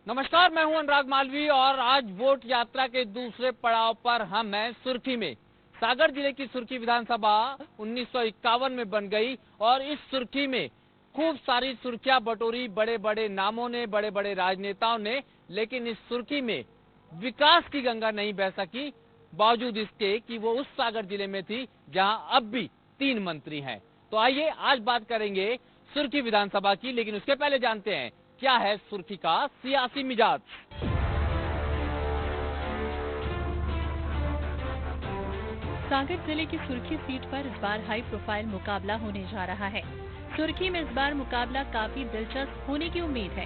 नमस्कार, मैं हूं अनुराग मालवी और आज वोट यात्रा के दूसरे पड़ाव पर हम हैं सुर्खी में। सागर जिले की सुर्खी विधानसभा 1951 में बन गई और इस सुर्खी में खूब सारी सुर्खियां बटोरी बड़े बड़े नामों ने, बड़े बड़े राजनेताओं ने, लेकिन इस सुर्खी में विकास की गंगा नहीं बह सकी, बावजूद इसके कि वो उस सागर जिले में थी जहां अब भी 3 मंत्री हैं। तो आइए आज बात करेंगे सुर्खी विधानसभा की, लेकिन उसके पहले जानते हैं क्या है सुर्खी का सियासी मिजाज। सागर जिले की सुर्खी सीट पर इस बार हाई प्रोफाइल मुकाबला होने जा रहा है। सुर्खी में इस बार मुकाबला काफी दिलचस्प होने की उम्मीद है।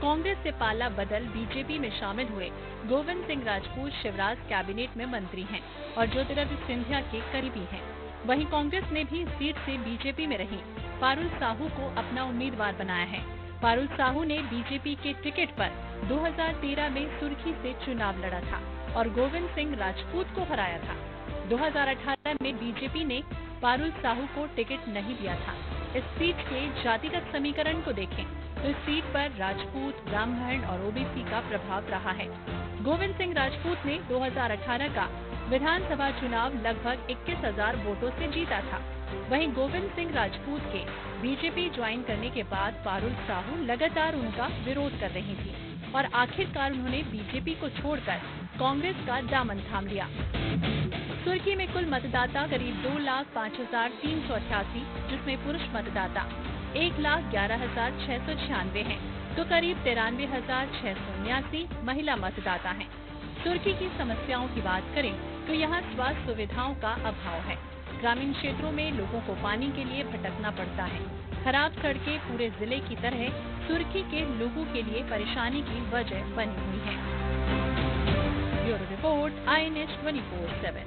कांग्रेस से पाला बदल बीजेपी में शामिल हुए गोविंद सिंह राजपूत शिवराज कैबिनेट में मंत्री हैं और ज्योतिरादित्य सिंधिया के करीबी हैं। वहीं कांग्रेस ने भी इस सीट से बीजेपी में रही पारुल साहू को अपना उम्मीदवार बनाया है। पारुल साहू ने बीजेपी के टिकट पर 2013 में सुर्खी से चुनाव लड़ा था और गोविंद सिंह राजपूत को हराया था। 2018 में बीजेपी ने पारुल साहू को टिकट नहीं दिया था। इस सीट के जातिगत समीकरण को देखें तो इस सीट पर राजपूत, ब्राह्मण और ओबीसी का प्रभाव रहा है। गोविंद सिंह राजपूत ने 2018 का विधानसभा चुनाव लगभग 21,000 वोटों से जीता था। वहीं गोविंद सिंह राजपूत के बीजेपी ज्वाइन करने के बाद पारुल साहू लगातार उनका विरोध कर रही थी और आखिरकार उन्होंने बीजेपी को छोड़कर कांग्रेस का दामन थाम लिया। सुर्खी में कुल मतदाता करीब 2,05,388, जिसमें पुरुष मतदाता 1,11,696 हैं, तो करीब 93,679 महिला मतदाता हैं। सुर्खी की समस्याओं की बात करें तो यहाँ स्वास्थ्य सुविधाओं का अभाव है। ग्रामीण क्षेत्रों में लोगों को पानी के लिए भटकना पड़ता है। खराब सड़कें पूरे जिले की तरह सुर्खी के लोगों के लिए परेशानी की वजह बनी हुई है। Bureau report, INH 24/7।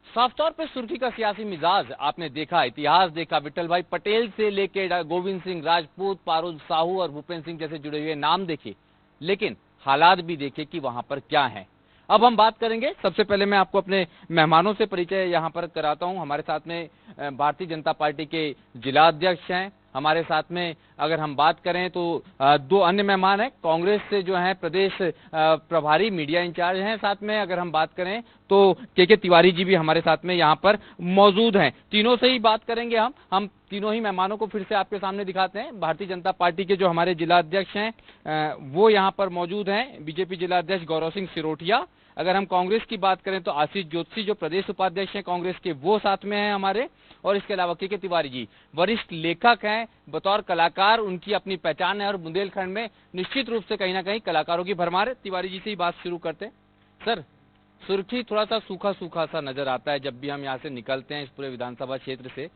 साफ तौर पे सुर्खी का सियासी मिजाज आपने देखा, इतिहास देखा, विट्ठल भाई पटेल से लेके गोविंद सिंह राजपूत, पारुल साहू और भूपेंद्र सिंह जैसे जुड़े हुए नाम देखे, लेकिन हालात भी देखे कि वहां पर क्या है। अब हम बात करेंगे, सबसे पहले मैं आपको अपने मेहमानों से परिचय यहां पर कराता हूं। हमारे साथ में भारतीय जनता पार्टी के जिला अध्यक्ष हैं। हमारे साथ में अगर हम बात करें तो 2 अन्य मेहमान हैं, कांग्रेस से जो हैं प्रदेश प्रभारी मीडिया इंचार्ज हैं। साथ में अगर हम बात करें तो के तिवारी जी भी हमारे साथ में यहाँ पर मौजूद हैं। तीनों से ही बात करेंगे हम तीनों ही मेहमानों को फिर से आपके सामने दिखाते हैं। भारतीय जनता पार्टी के जो हमारे जिला अध्यक्ष हैं वो यहाँ पर मौजूद हैं, बीजेपी जिला अध्यक्ष गौरव सिंह सिरोठिया। अगर हम कांग्रेस की बात करें तो आशीष ज्योतिषी जो प्रदेश उपाध्यक्ष हैं कांग्रेस के, वो साथ में हैं हमारे। और इसके अलावा के तिवारी जी वरिष्ठ लेखक हैं, बतौर कलाकार उनकी अपनी पहचान है और बुंदेलखंड में निश्चित रूप से कहीं ना कहीं कलाकारों की भरमार है। तिवारी जी से ही बात शुरू करते हैं। सर, सुर्खी थोड़ा सा सूखा सूखा सा नजर आता है जब भी हम यहाँ से निकलते हैं इस पूरे विधानसभा क्षेत्र से।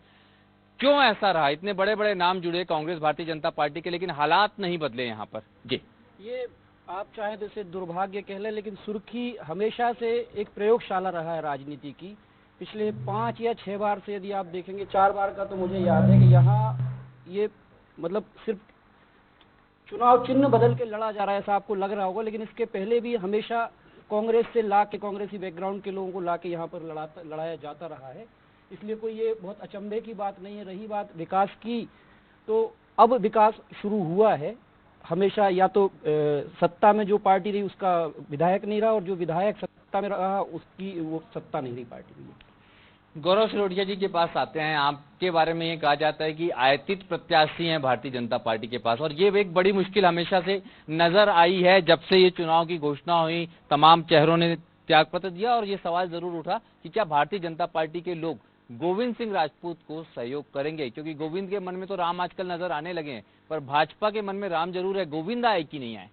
क्यों ऐसा रहा? इतने बड़े बड़े नाम जुड़े कांग्रेस भारतीय जनता पार्टी के, लेकिन हालात नहीं बदले यहाँ पर। जी, ये आप चाहें तो इसे दुर्भाग्य कह लें, लेकिन सुर्खी हमेशा से एक प्रयोगशाला रहा है राजनीति की। पिछले 5 या 6 बार से यदि आप देखेंगे, 4 बार का तो मुझे याद है कि यहाँ ये मतलब सिर्फ चुनाव चिन्ह बदल के लड़ा जा रहा है, ऐसा आपको लग रहा होगा, लेकिन इसके पहले भी हमेशा कांग्रेस से लाके, कांग्रेसी बैकग्राउंड के लोगों को लाके यहाँ पर लड़ाया जाता रहा है। इसलिए कोई ये बहुत अचंभे की बात नहीं है। रही बात विकास की, तो अब विकास शुरू हुआ है। हमेशा या तो सत्ता में जो पार्टी रही उसका विधायक नहीं रहा, और जो विधायक सत्ता में रहा उसकी वो सत्ता नहीं रही पार्टी में। गौरव सिरोठिया जी के पास आते हैं। आपके बारे में ये कहा जाता है कि आयतित प्रत्याशी हैं भारतीय जनता पार्टी के पास, और ये एक बड़ी मुश्किल हमेशा से नजर आई है। जब से ये चुनाव की घोषणा हुई, तमाम चेहरों ने त्यागपत्र दिया और ये सवाल जरूर उठा कि क्या भारतीय जनता पार्टी के लोग गोविंद सिंह राजपूत को सहयोग करेंगे, क्योंकि गोविंद के मन में तो राम आजकल नजर आने लगे हैं, पर भाजपा के मन में राम जरूर है, गोविंद आए कि नहीं आए?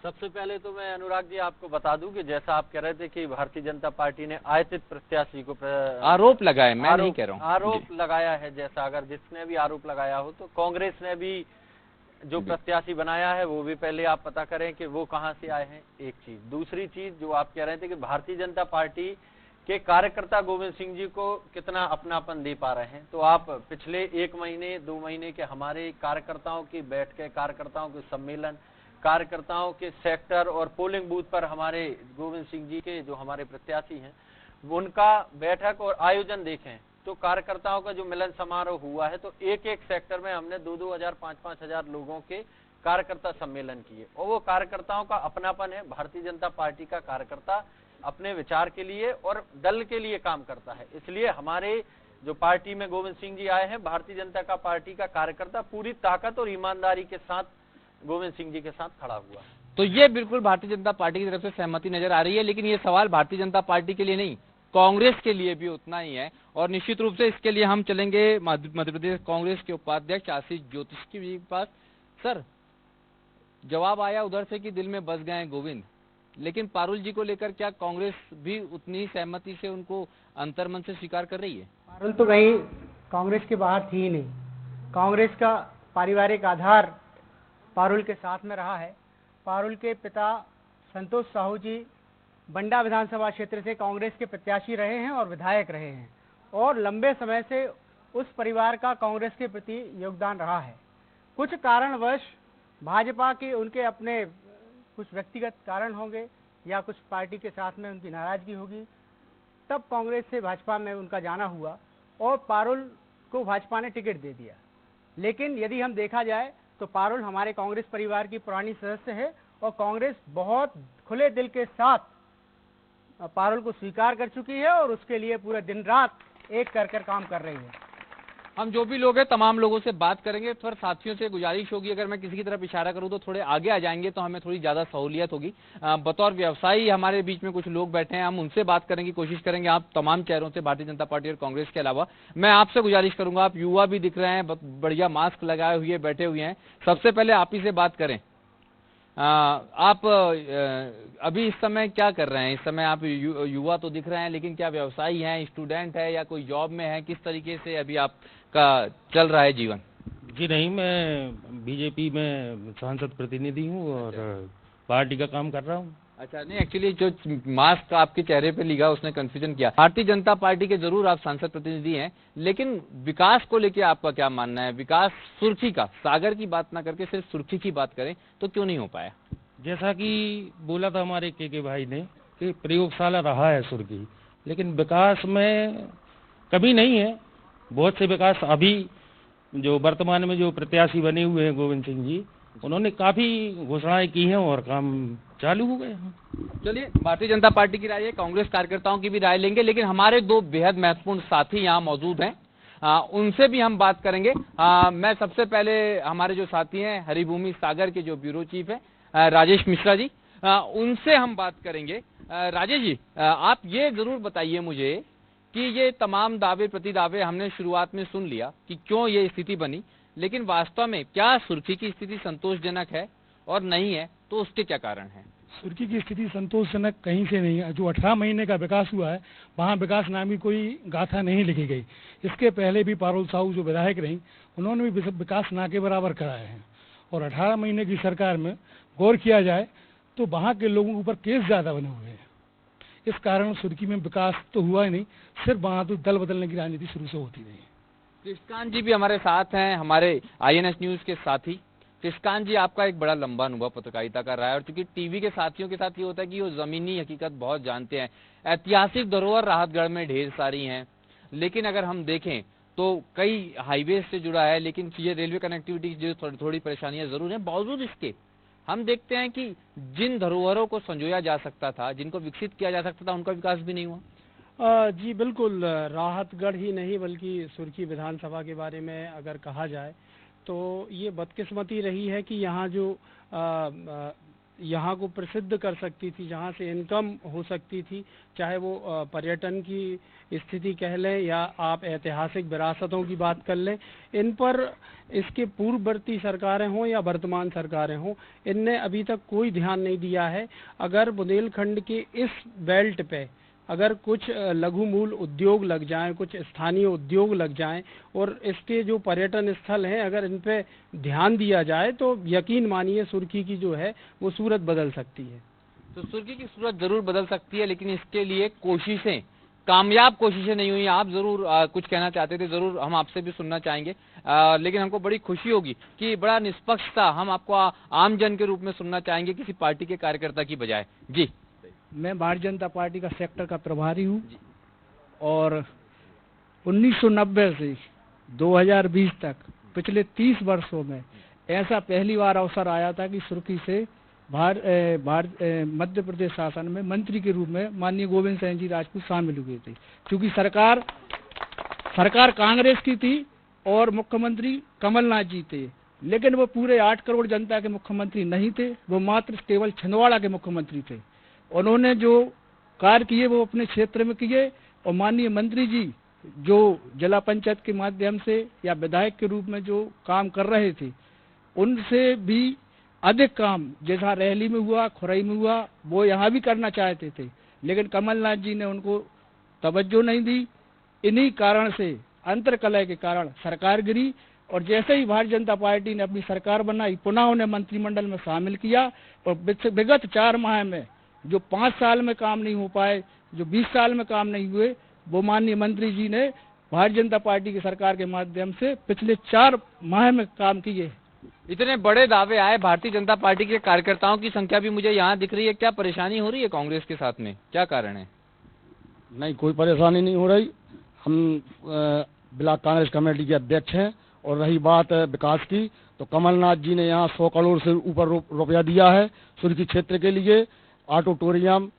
सबसे पहले तो मैं अनुराग जी आपको बता दूं कि जैसा आप कह रहे थे कि भारतीय जनता पार्टी ने आयतित प्रत्याशी को आरोप लगाए, मैं नहीं कह रहा हूं, आरोप लगाया है। जैसा अगर जिसने भी आरोप लगाया हो, तो कांग्रेस ने भी जो प्रत्याशी बनाया है वो भी पहले आप पता करें कि वो कहां से आए हैं, एक चीज। दूसरी चीज जो आप कह रहे थे कि भारतीय जनता पार्टी के कार्यकर्ता गोविंद सिंह जी को कितना अपनापन दे पा रहे हैं, तो आप पिछले 1 महीने 2 महीने के हमारे कार्यकर्ताओं की बैठकें, कार्यकर्ताओं के सम्मेलन, कार्यकर्ताओं के सेक्टर और पोलिंग बूथ पर हमारे गोविंद सिंह जी के जो हमारे प्रत्याशी हैं उनका बैठक और आयोजन देखें तो कार्यकर्ताओं का जो मिलन समारोह हुआ है, तो एक एक सेक्टर में हमने 2-2 हजार 5-5 हजार लोगों के कार्यकर्ता सम्मेलन किए, और वो कार्यकर्ताओं का अपनापन है। भारतीय जनता पार्टी का कार्यकर्ता अपने विचार के लिए और दल के लिए काम करता है, इसलिए हमारे जो पार्टी में गोविंद सिंह जी आए हैं, भारतीय जनता का पार्टी का कार्यकर्ता पूरी ताकत और ईमानदारी के साथ गोविंद सिंह जी के साथ खड़ा हुआ। तो ये बिल्कुल भारतीय जनता पार्टी की तरफ से सहमति नजर आ रही है, लेकिन ये सवाल भारतीय जनता पार्टी के लिए नहीं, कांग्रेस के लिए भी उतना ही है। और निश्चित रूप से इसके लिए हम चलेंगे मध्य प्रदेश कांग्रेस के उपाध्यक्ष आशीष ज्योतिष के पास। सर, जवाब आया उधर से कि दिल में बस गए गोविंद, लेकिन पारुल जी को लेकर क्या कांग्रेस भी उतनी सहमति से उनको अंतर्मन से स्वीकार कर रही है? पारुल तो कहीं कांग्रेस के बाहर थी ही नहीं। कांग्रेस का पारिवारिक आधार पारुल के साथ में रहा है। पारुल के पिता संतोष साहू जी बंडा विधानसभा क्षेत्र से कांग्रेस के प्रत्याशी रहे हैं और विधायक रहे हैं, और लंबे समय से उस परिवार का कांग्रेस के प्रति योगदान रहा है। कुछ कारणवश भाजपा के उनके अपने कुछ व्यक्तिगत कारण होंगे या कुछ पार्टी के साथ में उनकी नाराजगी होगी, तब कांग्रेस से भाजपा में उनका जाना हुआ और पारुल को भाजपा ने टिकट दे दिया। लेकिन यदि हम देखा जाए तो पारुल हमारे कांग्रेस परिवार की पुरानी सदस्य है और कांग्रेस बहुत खुले दिल के साथ पारुल को स्वीकार कर चुकी है और उसके लिए पूरा दिन रात एक कर काम कर रही है। हम जो भी लोग हैं तमाम लोगों से बात करेंगे, पर साथियों से गुजारिश होगी अगर मैं किसी की तरफ इशारा करूं तो थोड़े आगे आ जाएंगे तो हमें थोड़ी ज्यादा सहूलियत होगी। बतौर व्यवसायी हमारे बीच में कुछ लोग बैठे हैं, हम उनसे बात करने की कोशिश करेंगे। आप तमाम चेहरों से, भारतीय जनता पार्टी और कांग्रेस के अलावा, मैं आपसे गुजारिश करूंगा, आप युवा भी दिख रहे हैं, बढ़िया मास्क लगाए हुए बैठे हुए हैं, सबसे पहले आप ही से बात करें। आप अभी इस समय क्या कर रहे हैं? इस समय आप युवा तो दिख रहे हैं, लेकिन क्या व्यवसायी हैं, स्टूडेंट है या कोई जॉब में है? किस तरीके से अभी आपका चल रहा है जीवन? जी नहीं, मैं बीजेपी में सांसद प्रतिनिधि हूँ और पार्टी का काम कर रहा हूँ। अच्छा, नहीं एक्चुअली जो मास्क आपके चेहरे पे लिखा उसने कंफ्यूजन किया। भारतीय जनता पार्टी के जरूर आप सांसद प्रतिनिधि हैं, लेकिन विकास को लेके आपका क्या मानना है? विकास सुर्खी का, सागर की बात ना करके सिर्फ सुर्खी की बात करें तो क्यों नहीं हो पाया? जैसा कि बोला था हमारे के भाई ने कि प्रयोगशाला रहा है सुर्खी, लेकिन विकास में कमी नहीं है। बहुत से विकास अभी जो वर्तमान में जो प्रत्याशी बने हुए हैं गोविंद सिंह जी, उन्होंने काफी घोषणाएं की हैं और काम चालू हो गए हैं। चलिए, भारतीय जनता पार्टी की राय है, कांग्रेस कार्यकर्ताओं की भी राय लेंगे, लेकिन हमारे दो बेहद महत्वपूर्ण साथी यहाँ मौजूद हैं, उनसे भी हम बात करेंगे। मैं सबसे पहले हमारे जो साथी हैं हरिभूमि सागर के जो ब्यूरो चीफ है राजेश मिश्रा जी, उनसे हम बात करेंगे। राजेश जी, आप ये जरूर बताइए मुझे कि ये तमाम दावे प्रतिदावे हमने शुरुआत में सुन लिया कि क्यों ये स्थिति बनी, लेकिन वास्तव में क्या सुर्खी की स्थिति संतोषजनक है, और नहीं है तो उसके क्या कारण है? सुर्खी की स्थिति संतोषजनक कहीं से नहीं है। जो 18 महीने का विकास हुआ है, वहाँ विकास नामी कोई गाथा नहीं लिखी गई। इसके पहले भी पारुल साहू जो विधायक रहीं, उन्होंने भी विकास ना के बराबर कराए हैं, और 18 महीने की सरकार में गौर किया जाए तो वहाँ के लोगों के ऊपर केस ज़्यादा बने हुए हैं। इस कारण सुर्खी में विकास तो हुआ ही नहीं, सिर्फ वहाँ तो दल बदलने की राजनीति शुरू से होती रही। कृष्णकांत जी भी हमारे साथ हैं, हमारे INS न्यूज के साथी। कृष्णकांत जी, आपका एक बड़ा लंबा अनुभव पत्रकारिता का रहा है, और चूंकि टीवी के साथियों के साथ ये होता है कि वो जमीनी हकीकत बहुत जानते हैं। ऐतिहासिक धरोहर राहतगढ़ में ढेर सारी हैं, लेकिन अगर हम देखें तो कई हाईवे से जुड़ा है, लेकिन ये रेलवे कनेक्टिविटी जो थोड़ी परेशानियां जरूर हैं। बावजूद इसके हम देखते हैं कि जिन धरोहरों को संजोया जा सकता था, जिनको विकसित किया जा सकता था, उनका विकास भी नहीं हुआ। जी बिल्कुल, राहतगढ़ ही नहीं बल्कि सुर्खी विधानसभा के बारे में अगर कहा जाए तो ये बदकिस्मती रही है कि यहाँ जो यहाँ को प्रसिद्ध कर सकती थी, जहाँ से इनकम हो सकती थी, चाहे वो पर्यटन की स्थिति कह लें या आप ऐतिहासिक विरासतों की बात कर लें, इन पर इसके पूर्ववर्ती सरकारें हों या वर्तमान सरकारें हों, इनने अभी तक कोई ध्यान नहीं दिया है। अगर बुंदेलखंड के इस बेल्ट पे अगर कुछ लघु मूल उद्योग लग जाएं, कुछ स्थानीय उद्योग लग जाएं, और इसके जो पर्यटन स्थल हैं अगर इन पे ध्यान दिया जाए तो यकीन मानिए सुर्खी की जो है वो सूरत बदल सकती है। तो सुर्खी की सूरत जरूर बदल सकती है, लेकिन इसके लिए कोशिशें, कामयाब कोशिशें नहीं हुई। आप जरूर कुछ कहना चाहते थे, जरूर हम आपसे भी सुनना चाहेंगे, लेकिन हमको बड़ी खुशी होगी कि बड़ा निष्पक्षता हम आपको आम जन के रूप में सुनना चाहेंगे, किसी पार्टी के कार्यकर्ता की बजाय। जी, मैं भारतीय जनता पार्टी का सेक्टर का प्रभारी हूँ, और 1990 से 2020 तक पिछले 30 वर्षों में ऐसा पहली बार अवसर आया था कि सुर्खी से मध्य प्रदेश शासन में मंत्री के रूप में माननीय गोविंद सिंह जी राजपूत शामिल हुए थे। क्योंकि सरकार कांग्रेस की थी और मुख्यमंत्री कमलनाथ जी थे, लेकिन वो पूरे 8 करोड़ जनता के मुख्यमंत्री नहीं थे, वो मात्र केवल छिंदवाड़ा के मुख्यमंत्री थे। उन्होंने जो कार्य किए वो अपने क्षेत्र में किए, और माननीय मंत्री जी जो जिला पंचायत के माध्यम से या विधायक के रूप में जो काम कर रहे थे, उनसे भी अधिक काम जैसा रैली में हुआ, खुरई में हुआ, वो यहाँ भी करना चाहते थे, लेकिन कमलनाथ जी ने उनको तवज्जो नहीं दी। इन्हीं कारण से अंतर्कलह के कारण सरकार गिरी, और जैसे ही भारतीय जनता पार्टी ने अपनी सरकार बनाई, पुनः उन्हें मंत्रिमंडल में शामिल किया, और विगत 4 माह में जो 5 साल में काम नहीं हो पाए, जो 20 साल में काम नहीं हुए, वो माननीय मंत्री जी ने भारतीय जनता पार्टी की सरकार के माध्यम से पिछले 4 माह में काम किए। इतने बड़े दावे आए, भारतीय जनता पार्टी के कार्यकर्ताओं की संख्या भी मुझे यहाँ दिख रही है। क्या परेशानी हो रही है कांग्रेस के साथ में, क्या कारण है? नहीं, कोई परेशानी नहीं हो रही। हम ब्लॉक कांग्रेस कमेटी के अध्यक्ष हैं, और रही बात विकास की, तो कमलनाथ जी ने यहाँ 100 करोड़ से ऊपर रुपया दिया है सुर्खी क्षेत्र के लिए। ऑडिटोरियम,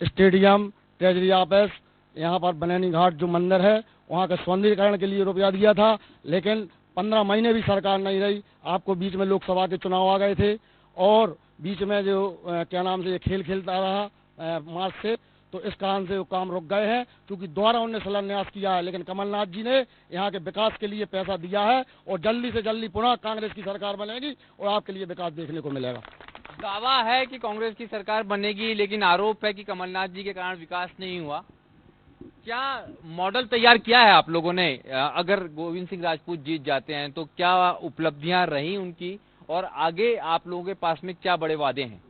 स्टेडियम, ट्रेजरी ऑफिस, यहाँ पर बनैनी घाट जो मंदिर है वहाँ के सौंदर्यीकरण के लिए रुपया दिया था, लेकिन 15 महीने भी सरकार नहीं रही। आपको बीच में लोकसभा के चुनाव आ गए थे, और बीच में जो क्या नाम से ये खेल खेलता रहा मार्च से, तो इस कारण से वो काम रुक गए हैं, क्योंकि दोबारा उन्होंने शिलान्यास किया है। लेकिन कमलनाथ जी ने यहाँ के विकास के लिए पैसा दिया है, और जल्दी से जल्दी पुनः कांग्रेस की सरकार बनेगी और आपके लिए विकास देखने को मिलेगा। दावा है कि कांग्रेस की सरकार बनेगी, लेकिन आरोप है कि कमलनाथ जी के कारण विकास नहीं हुआ। क्या मॉडल तैयार किया है आप लोगों ने? अगर गोविंद सिंह राजपूत जीत जाते हैं तो क्या उपलब्धियां रही उनकी, और आगे आप लोगों के पास में क्या बड़े वादे हैं?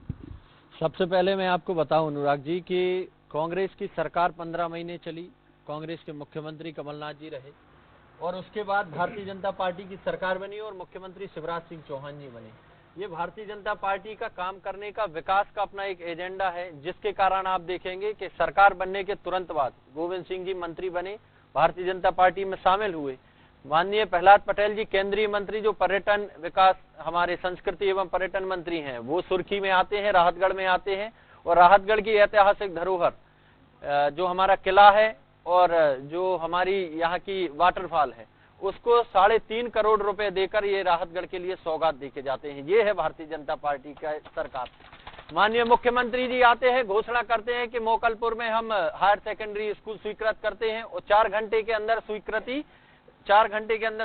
सबसे पहले मैं आपको बताऊं अनुराग जी कि कांग्रेस की सरकार 15 महीने चली, कांग्रेस के मुख्यमंत्री कमलनाथ जी रहे, और उसके बाद भारतीय जनता पार्टी की सरकार बनी और मुख्यमंत्री शिवराज सिंह चौहान जी बने। ये भारतीय जनता पार्टी का काम करने का, विकास का अपना एक एजेंडा है, जिसके कारण आप देखेंगे कि सरकार बनने के तुरंत बाद गोविंद सिंह जी मंत्री बने, भारतीय जनता पार्टी में शामिल हुए। माननीय प्रहलाद पटेल जी केंद्रीय मंत्री जो पर्यटन विकास, हमारे संस्कृति एवं पर्यटन मंत्री हैं, वो सुर्खी में आते हैं, राहतगढ़ में आते हैं, और राहतगढ़ की ऐतिहासिक धरोहर जो हमारा किला है और जो हमारी यहाँ की वाटरफॉल है, उसको 3.5 करोड़ रुपए देकर ये राहतगढ़ के लिए सौगात देके जाते हैं। ये है भारतीय जनता पार्टी का सरकार। माननीय मुख्यमंत्री जी आते हैं, घोषणा करते हैं कि मोकलपुर में हम हायर सेकेंडरी स्कूल स्वीकृत करते हैं, और 4 घंटे के अंदर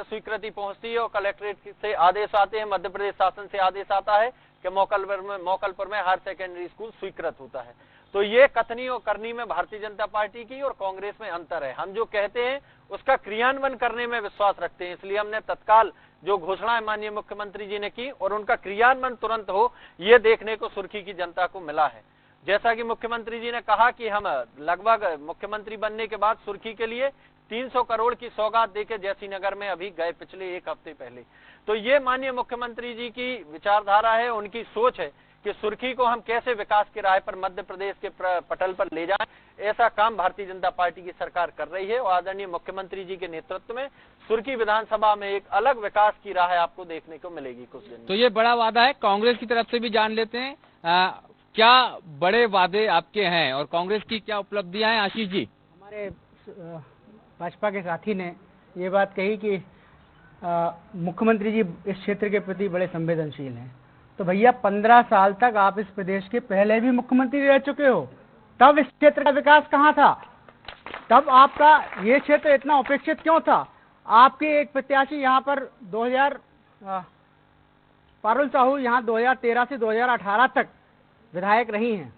स्वीकृति पहुंचती है, और कलेक्ट्रेट से आदेश आते हैं, मध्य प्रदेश शासन से आदेश आता है कि मोकलपुर में हायर सेकेंडरी स्कूल स्वीकृत होता है। तो ये कथनी और करनी में भारतीय जनता पार्टी की और कांग्रेस में अंतर है। हम जो कहते हैं उसका क्रियान्वयन करने में विश्वास रखते हैं, इसलिए हमने तत्काल जो घोषणा माननीय मुख्यमंत्री जी ने की और उनका क्रियान्वयन तुरंत हो, ये देखने को सुर्खी की जनता को मिला है। जैसा कि मुख्यमंत्री जी ने कहा कि हम लगभग मुख्यमंत्री बनने के बाद सुर्खी के लिए 300 करोड़ की सौगात देके जयसीनगर में अभी गए पिछले 1 हफ्ते पहले। तो ये माननीय मुख्यमंत्री जी की विचारधारा है, उनकी सोच है कि सुर्खी को हम कैसे विकास की राह पर मध्य प्रदेश के पटल पर ले जाएं। ऐसा काम भारतीय जनता पार्टी की सरकार कर रही है, और आदरणीय मुख्यमंत्री जी के नेतृत्व में सुर्खी विधानसभा में एक अलग विकास की राह आपको देखने को मिलेगी कुछ दिन। तो ये बड़ा वादा है, कांग्रेस की तरफ से भी जान लेते हैं क्या बड़े वादे आपके हैं और कांग्रेस की क्या उपलब्धियां हैं? आशीष जी, हमारे भाजपा के साथी ने ये बात कही कि मुख्यमंत्री जी इस क्षेत्र के प्रति बड़े संवेदनशील हैं। तो भैया 15 साल तक आप इस प्रदेश के पहले भी मुख्यमंत्री रह चुके हो, तब इस क्षेत्र का विकास कहाँ था? तब आपका ये क्षेत्र इतना उपेक्षित क्यों था? आपके एक प्रत्याशी यहाँ पर पारुल साहू यहाँ 2013 से 2018 तक विधायक रही हैं,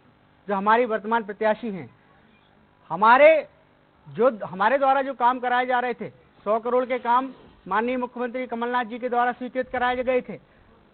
जो हमारी वर्तमान प्रत्याशी हैं। हमारे द्वारा जो काम कराए जा रहे थे, 100 करोड़ के काम माननीय मुख्यमंत्री कमलनाथ जी के द्वारा स्वीकृत कराए गए थे,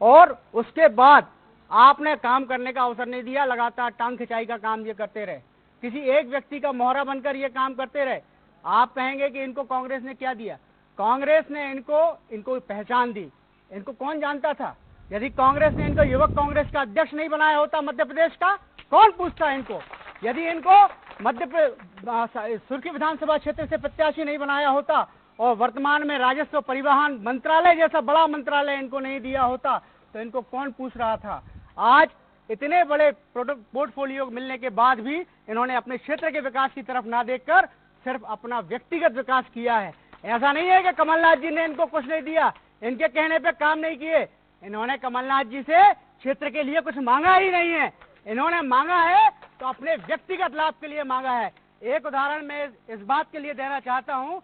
और उसके बाद आपने काम करने का अवसर नहीं दिया। लगातार टांग खिंचाई का काम ये करते रहे, किसी एक व्यक्ति का मोहरा बनकर ये काम करते रहे। आप कहेंगे कि इनको कांग्रेस ने क्या दिया? कांग्रेस ने इनको पहचान दी। इनको कौन जानता था? यदि कांग्रेस ने इनको युवक कांग्रेस का अध्यक्ष नहीं बनाया होता मध्य प्रदेश का, कौन पूछता इनको? यदि इनको सुर्खी विधानसभा क्षेत्र से प्रत्याशी नहीं बनाया होता और वर्तमान में राजस्व परिवहन मंत्रालय जैसा बड़ा मंत्रालय इनको नहीं दिया होता तो इनको कौन पूछ रहा था। आज इतने बड़े पोर्टफोलियो मिलने के बाद भी इन्होंने अपने क्षेत्र के विकास की तरफ ना देखकर सिर्फ अपना व्यक्तिगत विकास किया है। ऐसा नहीं है कि कमलनाथ जी ने इनको कुछ नहीं दिया, इनके कहने पे काम नहीं किए। इन्होंने कमलनाथ जी से क्षेत्र के लिए कुछ मांगा ही नहीं है, इन्होंने मांगा है तो अपने व्यक्तिगत लाभ के लिए मांगा है। एक उदाहरण मैं इस बात के लिए देना चाहता हूं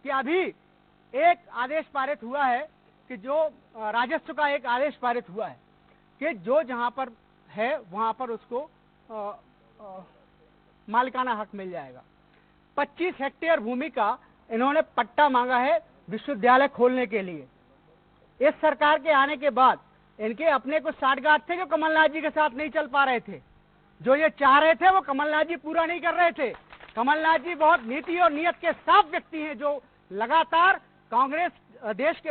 कि अभी एक आदेश पारित हुआ है कि जो राजस्व का एक आदेश पारित हुआ है कि जो जहां पर है वहां पर उसको मालिकाना हक मिल जाएगा। 25 हेक्टेयर भूमि का इन्होंने पट्टा मांगा है विश्वविद्यालय खोलने के लिए। इस सरकार के आने के बाद इनके अपने कुछ साठगांठ थे जो कमलनाथ जी के साथ नहीं चल पा रहे थे। जो ये चाह रहे थे वो कमलनाथ जी पूरा नहीं कर रहे थे। कमलनाथ जी बहुत नीति और नियत के साफ व्यक्ति हैं जो लगातार कांग्रेस देश के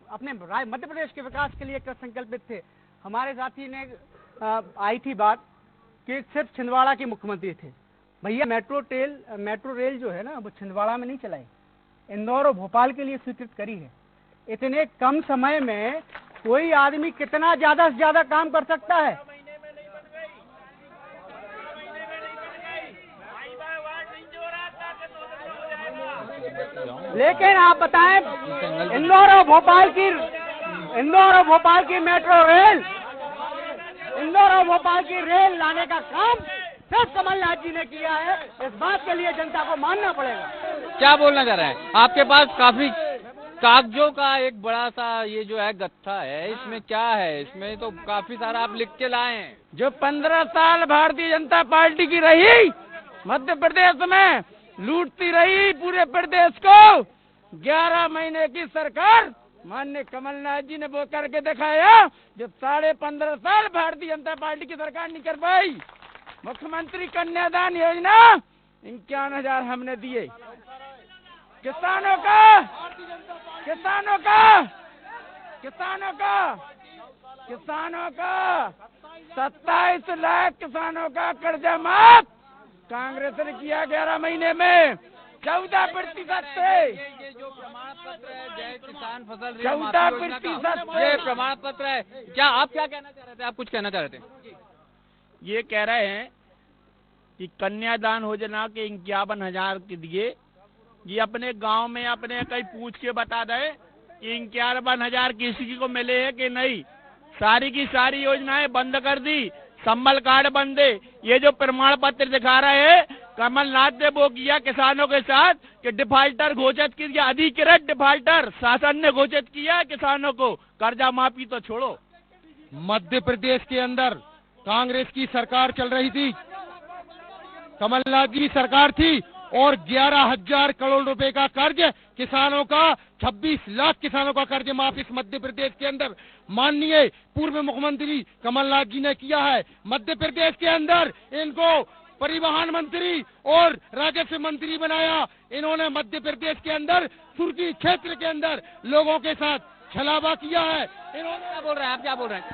अपने मध्य प्रदेश के विकास के लिए कृत संकल्पित थे। हमारे साथी ने आई थी बात कि सिर्फ छिंदवाड़ा के मुख्यमंत्री थे। भैया मेट्रो रेल जो है ना वो छिंदवाड़ा में नहीं चलाई, इंदौर और भोपाल के लिए स्वीकृत करी है। इतने कम समय में कोई आदमी कितना ज्यादा से ज्यादा काम कर सकता है। लेकिन आप बताएं इंदौर और भोपाल की मेट्रो रेल, इंदौर और भोपाल की रेल लाने का काम सिर्फ कमलनाथ जी ने किया है। इस बात के लिए जनता को मानना पड़ेगा। क्या बोलना चाह रहे हैं? आपके पास काफी कागजों का एक बड़ा सा ये जो है गत्था है, इसमें क्या है? इसमें तो काफी सारा आप लिख के लाए हैं। जो 15 साल भारतीय जनता पार्टी की रही मध्य प्रदेश में, लूटती रही पूरे प्रदेश को, 11 महीने की सरकार माननीय कमलनाथ जी ने वो करके दिखाया जो 15.5 साल भारतीय जनता पार्टी की सरकार नहीं कर पाई। मुख्यमंत्री कन्यादान योजना 51,000 हमने दिए। किसानों का 27 लाख किसानों का कर्जा माफ कांग्रेस ने किया 11 महीने में। 14% से ये जो प्रमाण पत्र है जय किसान फसल 14% ये प्रमाण पत्र है। क्या आप क्या कहना चाह रहे थे? आप कुछ कहना चाह रहे थे? ये कह रहे हैं कि कन्यादान योजना के 51,000 के दिए। ये अपने गांव में अपने कहीं पूछ के बता दे कि 51,000 किसी को मिले हैं कि नहीं। सारी की सारी योजनाएं बंद कर दी, संबल कार्ड बंद है। ये जो प्रमाण पत्र दिखा रहे हैं कमलनाथ ने वो किया किसानों के साथ कि डिफाल्टर घोषित किया, अधिकृत डिफाल्टर शासन ने घोषित किया किसानों को कर्जा माफी तो छोड़ो। मध्य प्रदेश के अंदर कांग्रेस की सरकार चल रही थी, कमलनाथ जी की सरकार थी और 11,000 करोड़ रुपए का कर्ज किसानों का, 26 लाख किसानों का कर्ज माफ इस मध्य प्रदेश के अंदर माननीय पूर्व मुख्यमंत्री कमलनाथ जी ने किया है। मध्य प्रदेश के अंदर इनको परिवहन मंत्री और राजस्व मंत्री बनाया। इन्होंने मध्य प्रदेश के अंदर सुर्खी क्षेत्र के अंदर लोगों के साथ छलावा किया है। इन्होंने क्या बोल रहे हैं? आप क्या बोल रहे हैं?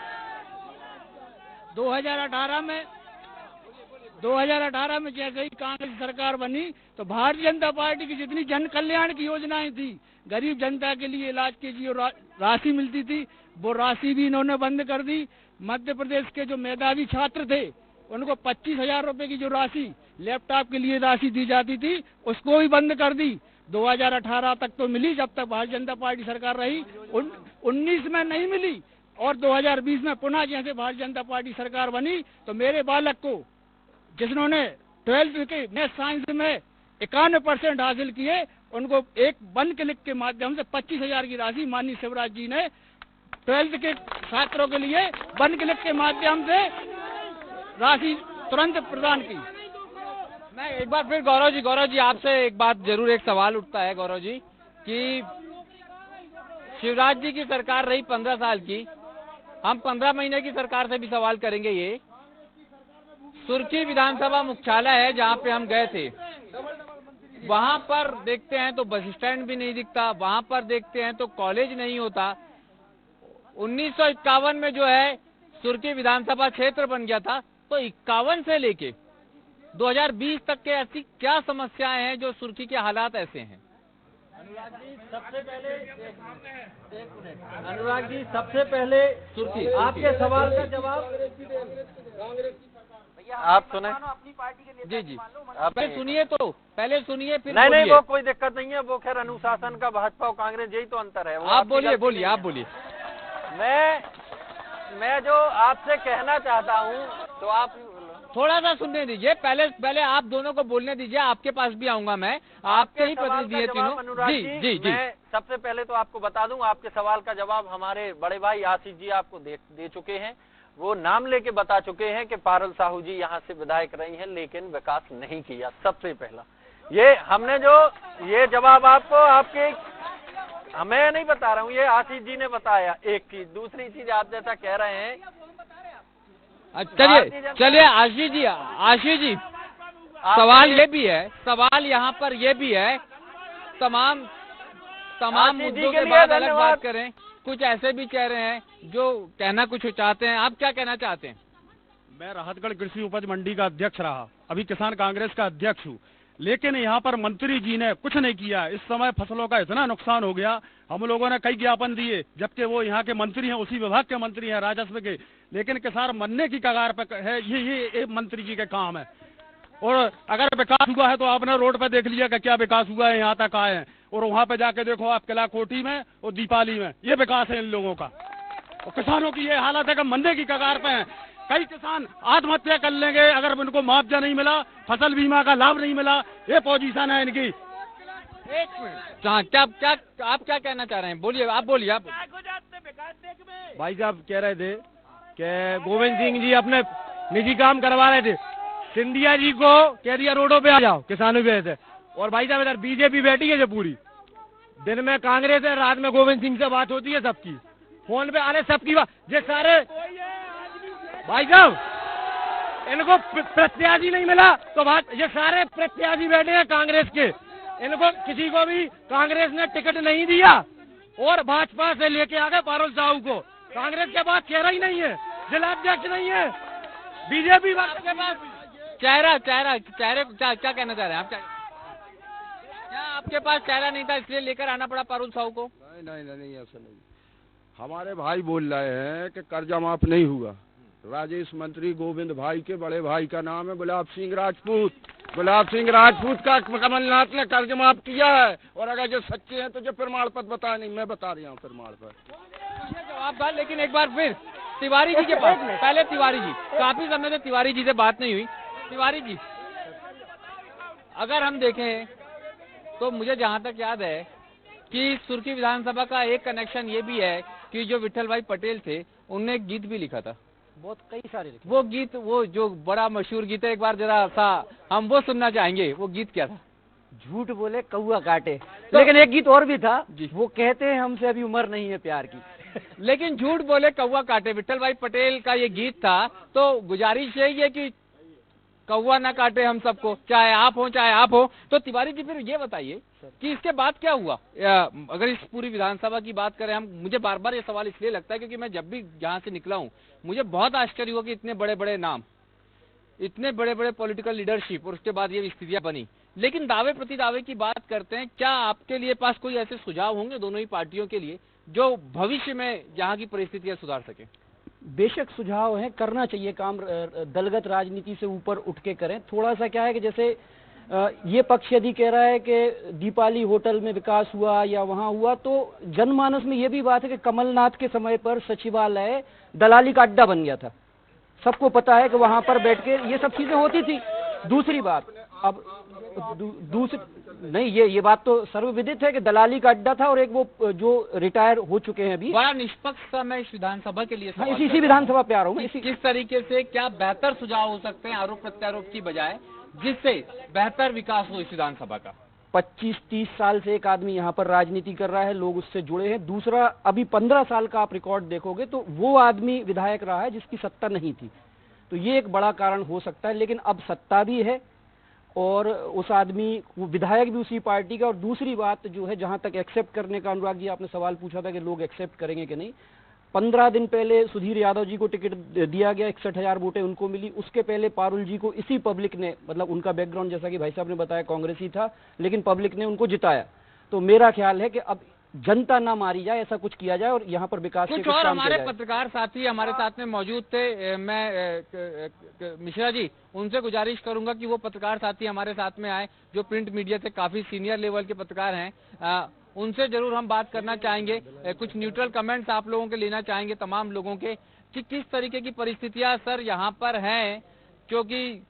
2018 में जैसे ही कांग्रेस सरकार बनी तो भारतीय जनता पार्टी की जितनी जन कल्याण की योजनाएं थी, गरीब जनता के लिए इलाज की जो राशि मिलती थी वो राशि भी इन्होंने बंद कर दी। मध्य प्रदेश के जो मेधावी छात्र थे उनको 25,000 रुपए की जो राशि लैपटॉप के लिए राशि दी जाती थी उसको भी बंद कर दी। 2018 तक तो मिली जब तक भारतीय जनता पार्टी सरकार रही, 19 में नहीं मिली और 2020 में पुनः जैसे भारतीय जनता पार्टी सरकार बनी तो मेरे बालक को जिन्होंने 12th के मैथ साइंस में 91% हासिल किए उनको एक वन क्लिक के माध्यम से 25,000 की राशि माननीय शिवराज जी ने 12th के छात्रों के लिए वन क्लिक के माध्यम से राशि तुरंत प्रदान की। मैं एक बार फिर गौरव जी आपसे एक बात जरूर एक सवाल उठता है गौरव जी कि शिवराज जी की सरकार रही 15 साल की, हम 15 महीने की सरकार से भी सवाल करेंगे। ये सुर्खी विधानसभा मुख्यालय है जहां पे हम गए थे, वहां पर देखते हैं तो बस स्टैंड भी नहीं दिखता, वहां पर देखते हैं तो कॉलेज नहीं होता। 1951 में जो है सुर्खी विधानसभा क्षेत्र बन गया था, तो 51 से लेके 2020 तक के ऐसी क्या समस्याएं हैं जो सुर्खी के हालात ऐसे हैं? सबसे पहले अनुराग जी, सबसे पहले सुर्खी आपके सवाल का जवाब आप सुने। जी जी, आप पहले सुनिए तो, पहले सुनिए फिर नहीं बोलिए। वो कोई दिक्कत नहीं है, वो खैर अनुशासन का भाजपा और कांग्रेस यही तो अंतर है। वो आप आपकी बोलिए गलती बोलिए नहीं आप है। बोलिए। मैं जो आपसे कहना चाहता हूँ तो आप थोड़ा सा सुनने दीजिए, पहले आप दोनों को बोलने दीजिए, आपके पास भी आऊंगा मैं, आपके ही प्रतिनिधि हैं तीनों। अनुराग जी जी जी, मैं सबसे पहले तो आपको बता दूं, आपके सवाल का जवाब हमारे बड़े भाई आशीष जी आपको दे चुके हैं। वो नाम लेके बता चुके हैं कि पारुल साहू जी यहाँ से विधायक रही हैं लेकिन विकास नहीं किया। सबसे पहला ये हमने जो ये जवाब आपको आपके मैं नहीं बता रहा हूँ, ये आशीष जी ने बताया एक चीज। दूसरी चीज आप जैसा कह रहे हैं, चलिए आशीष जी सवाल ये भी है, सवाल यहाँ पर ये भी है, तमाम मुद्दों के बाद अलग बात करें, कुछ ऐसे भी कह रहे हैं जो कहना कुछ चाहते हैं। आप क्या कहना चाहते हैं? मैं राहतगढ़ कृषि उपज मंडी का अध्यक्ष रहा, अभी किसान कांग्रेस का अध्यक्ष हूँ, लेकिन यहाँ पर मंत्री जी ने कुछ नहीं किया। इस समय फसलों का इतना नुकसान हो गया, हम लोगों ने कई ज्ञापन दिए, जबकि वो यहाँ के मंत्री हैं, उसी विभाग के मंत्री हैं, राजस्व के, लेकिन किसान मरने की कगार पर है। ये मंत्री जी के काम है। और अगर विकास हुआ है तो आपने रोड पे देख लिया कि क्या विकास हुआ है, यहाँ तक आए हैं। और वहाँ पे जाके देखो आप किला कोठी में और दीपाली में, ये विकास है इन लोगों का। और किसानों की ये हालत है कि मरने की कगार पे हैं। कई किसान आत्महत्या कर लेंगे अगर उनको मुआवजा नहीं मिला, फसल बीमा का लाभ नहीं मिला। ये पोजीशन है इनकी। एक मिनट, क्या आप क्या कहना चाह रहे हैं? बोलिए, आप बोलिए। आप भाई साहब कह रहे थे कि गोविंद सिंह जी अपने निजी काम करवा रहे थे, सिंधिया जी को कह दिया रोडों पे आ जाओ, किसानों पे थे। और भाई साहब इधर बीजेपी बैठी है जो पूरी दिन में कांग्रेस है, रात में गोविंद सिंह से बात होती है सबकी, फोन पे आने सबकी बात। ये सारे भाई साहब इनको प्रत्याशी नहीं मिला तो बात, ये सारे प्रत्याशी बैठे हैं कांग्रेस के, इनको किसी को भी कांग्रेस ने टिकट नहीं दिया और भाजपा से लेके आ गए पारुल साहू को। कांग्रेस के पास चेहरा ही नहीं है, जिला अध्यक्ष नहीं है, बीजेपी के पास चेहरे क्या कहना चाह रहे हैं आप? क्या आपके पास चेहरा नहीं था इसलिए लेकर आना पड़ा पारुल साहू को? नहीं ऐसा नहीं। हमारे भाई बोल रहे हैं कि कर्जा माफ नहीं हुआ। राजेश मंत्री गोविंद भाई के बड़े भाई का नाम है गुलाब सिंह राजपूत। गुलाब सिंह राजपूत का कमलनाथ ने कर्ज माफ किया है। और अगर जो सच्चे हैं तो जो प्रमाण पत्र बताए, नहीं मैं बता रहा हूँ प्रमाण पत्र। जवाब था, लेकिन एक बार फिर तिवारी जी के पास, पहले तिवारी जी, काफी समय से तिवारी जी से बात नहीं हुई। तिवारी जी, अगर हम देखें तो मुझे जहां तक याद है कि सुर्खी विधानसभा का एक कनेक्शन ये भी है कि जो विठल भाई पटेल थे उनने एक गीत भी लिखा था, बहुत कई सारे लिखे। वो गीत, वो जो बड़ा मशहूर गीत है, एक बार जरा सा हम वो सुनना चाहेंगे। वो गीत क्या था? झूठ बोले कौआ काटे। लेकिन एक गीत और भी था, वो कहते हैं हमसे अभी उम्र नहीं है प्यार की। लेकिन झूठ बोले कौआ काटे, विठल भाई पटेल का ये गीत था। तो गुजारिश यही है कि कौआ ना काटे हम सबको, चाहे आप हो। तो तिवारी जी फिर ये बताइए कि इसके बाद क्या हुआ? अगर इस पूरी विधानसभा की बात करें हम, मुझे बार बार ये सवाल इसलिए लगता है क्योंकि मैं जब भी यहाँ से निकला हूँ मुझे बहुत आश्चर्य हुआ कि इतने बड़े बड़े नाम, इतने बड़े बड़े पॉलिटिकल लीडरशिप, और उसके बाद ये स्थितियां बनी। लेकिन दावे प्रति दावे की बात करते हैं, क्या आपके लिए पास कोई ऐसे सुझाव होंगे दोनों ही पार्टियों के लिए जो भविष्य में यहाँ की परिस्थितियां सुधार सके? बेशक सुझाव है, करना चाहिए काम, दलगत राजनीति से ऊपर उठ के करें। थोड़ा सा क्या है कि जैसे ये पक्ष यदि कह रहा है कि दीपाली होटल में विकास हुआ या वहां हुआ, तो जनमानस में ये भी बात है कि कमलनाथ के समय पर सचिवालय दलाली का अड्डा बन गया था। सबको पता है कि वहां पर बैठ के ये सब चीजें होती थी। दूसरी बात, अब नहीं, ये बात तो सर्वविदित है कि दलाली का अड्डा था और एक वो जो रिटायर हो चुके हैं अभी। बड़ा निष्पक्ष सा मैं इस विधानसभा के लिए इसी विधानसभा पे आ रहा हूँ। किस तरीके से क्या बेहतर सुझाव हो सकते हैं आरोप प्रत्यारोप की बजाय, जिससे बेहतर विकास हो इस विधानसभा का? 25-30 साल से एक आदमी यहाँ पर राजनीति कर रहा है, लोग उससे जुड़े हैं। दूसरा, अभी 15 साल का आप रिकॉर्ड देखोगे तो वो आदमी विधायक रहा है जिसकी सत्ता नहीं थी, तो ये एक बड़ा कारण हो सकता है। लेकिन अब सत्ता भी है और उस आदमी विधायक भी उसी पार्टी का। और दूसरी बात जो है, जहां तक एक्सेप्ट करने का, अनुराग जी आपने सवाल पूछा था कि लोग एक्सेप्ट करेंगे कि नहीं, 15 दिन पहले सुधीर यादव जी को टिकट दिया गया, 61,000 वोटें उनको मिली। उसके पहले पारुल जी को इसी पब्लिक ने, मतलब उनका बैकग्राउंड जैसा कि भाई साहब ने बताया कांग्रेसी था, लेकिन पब्लिक ने उनको जिताया। तो मेरा ख्याल है कि अब जनता ना मारी जाए, ऐसा कुछ किया जाए और यहाँ पर विकास के कुछ कुछ और काम हमारे किया जाए। पत्रकार साथी हमारे साथ में मौजूद थे। मैं मिश्रा जी उनसे गुजारिश करूंगा कि वो पत्रकार साथी हमारे साथ में आए जो प्रिंट मीडिया से काफी सीनियर लेवल के पत्रकार हैं। उनसे जरूर हम बात करना चाहेंगे, कुछ न्यूट्रल कमेंट्स आप लोगों के लेना चाहेंगे तमाम लोगों के, कि किस तरीके की परिस्थितियां सर यहाँ पर हैं, क्योंकि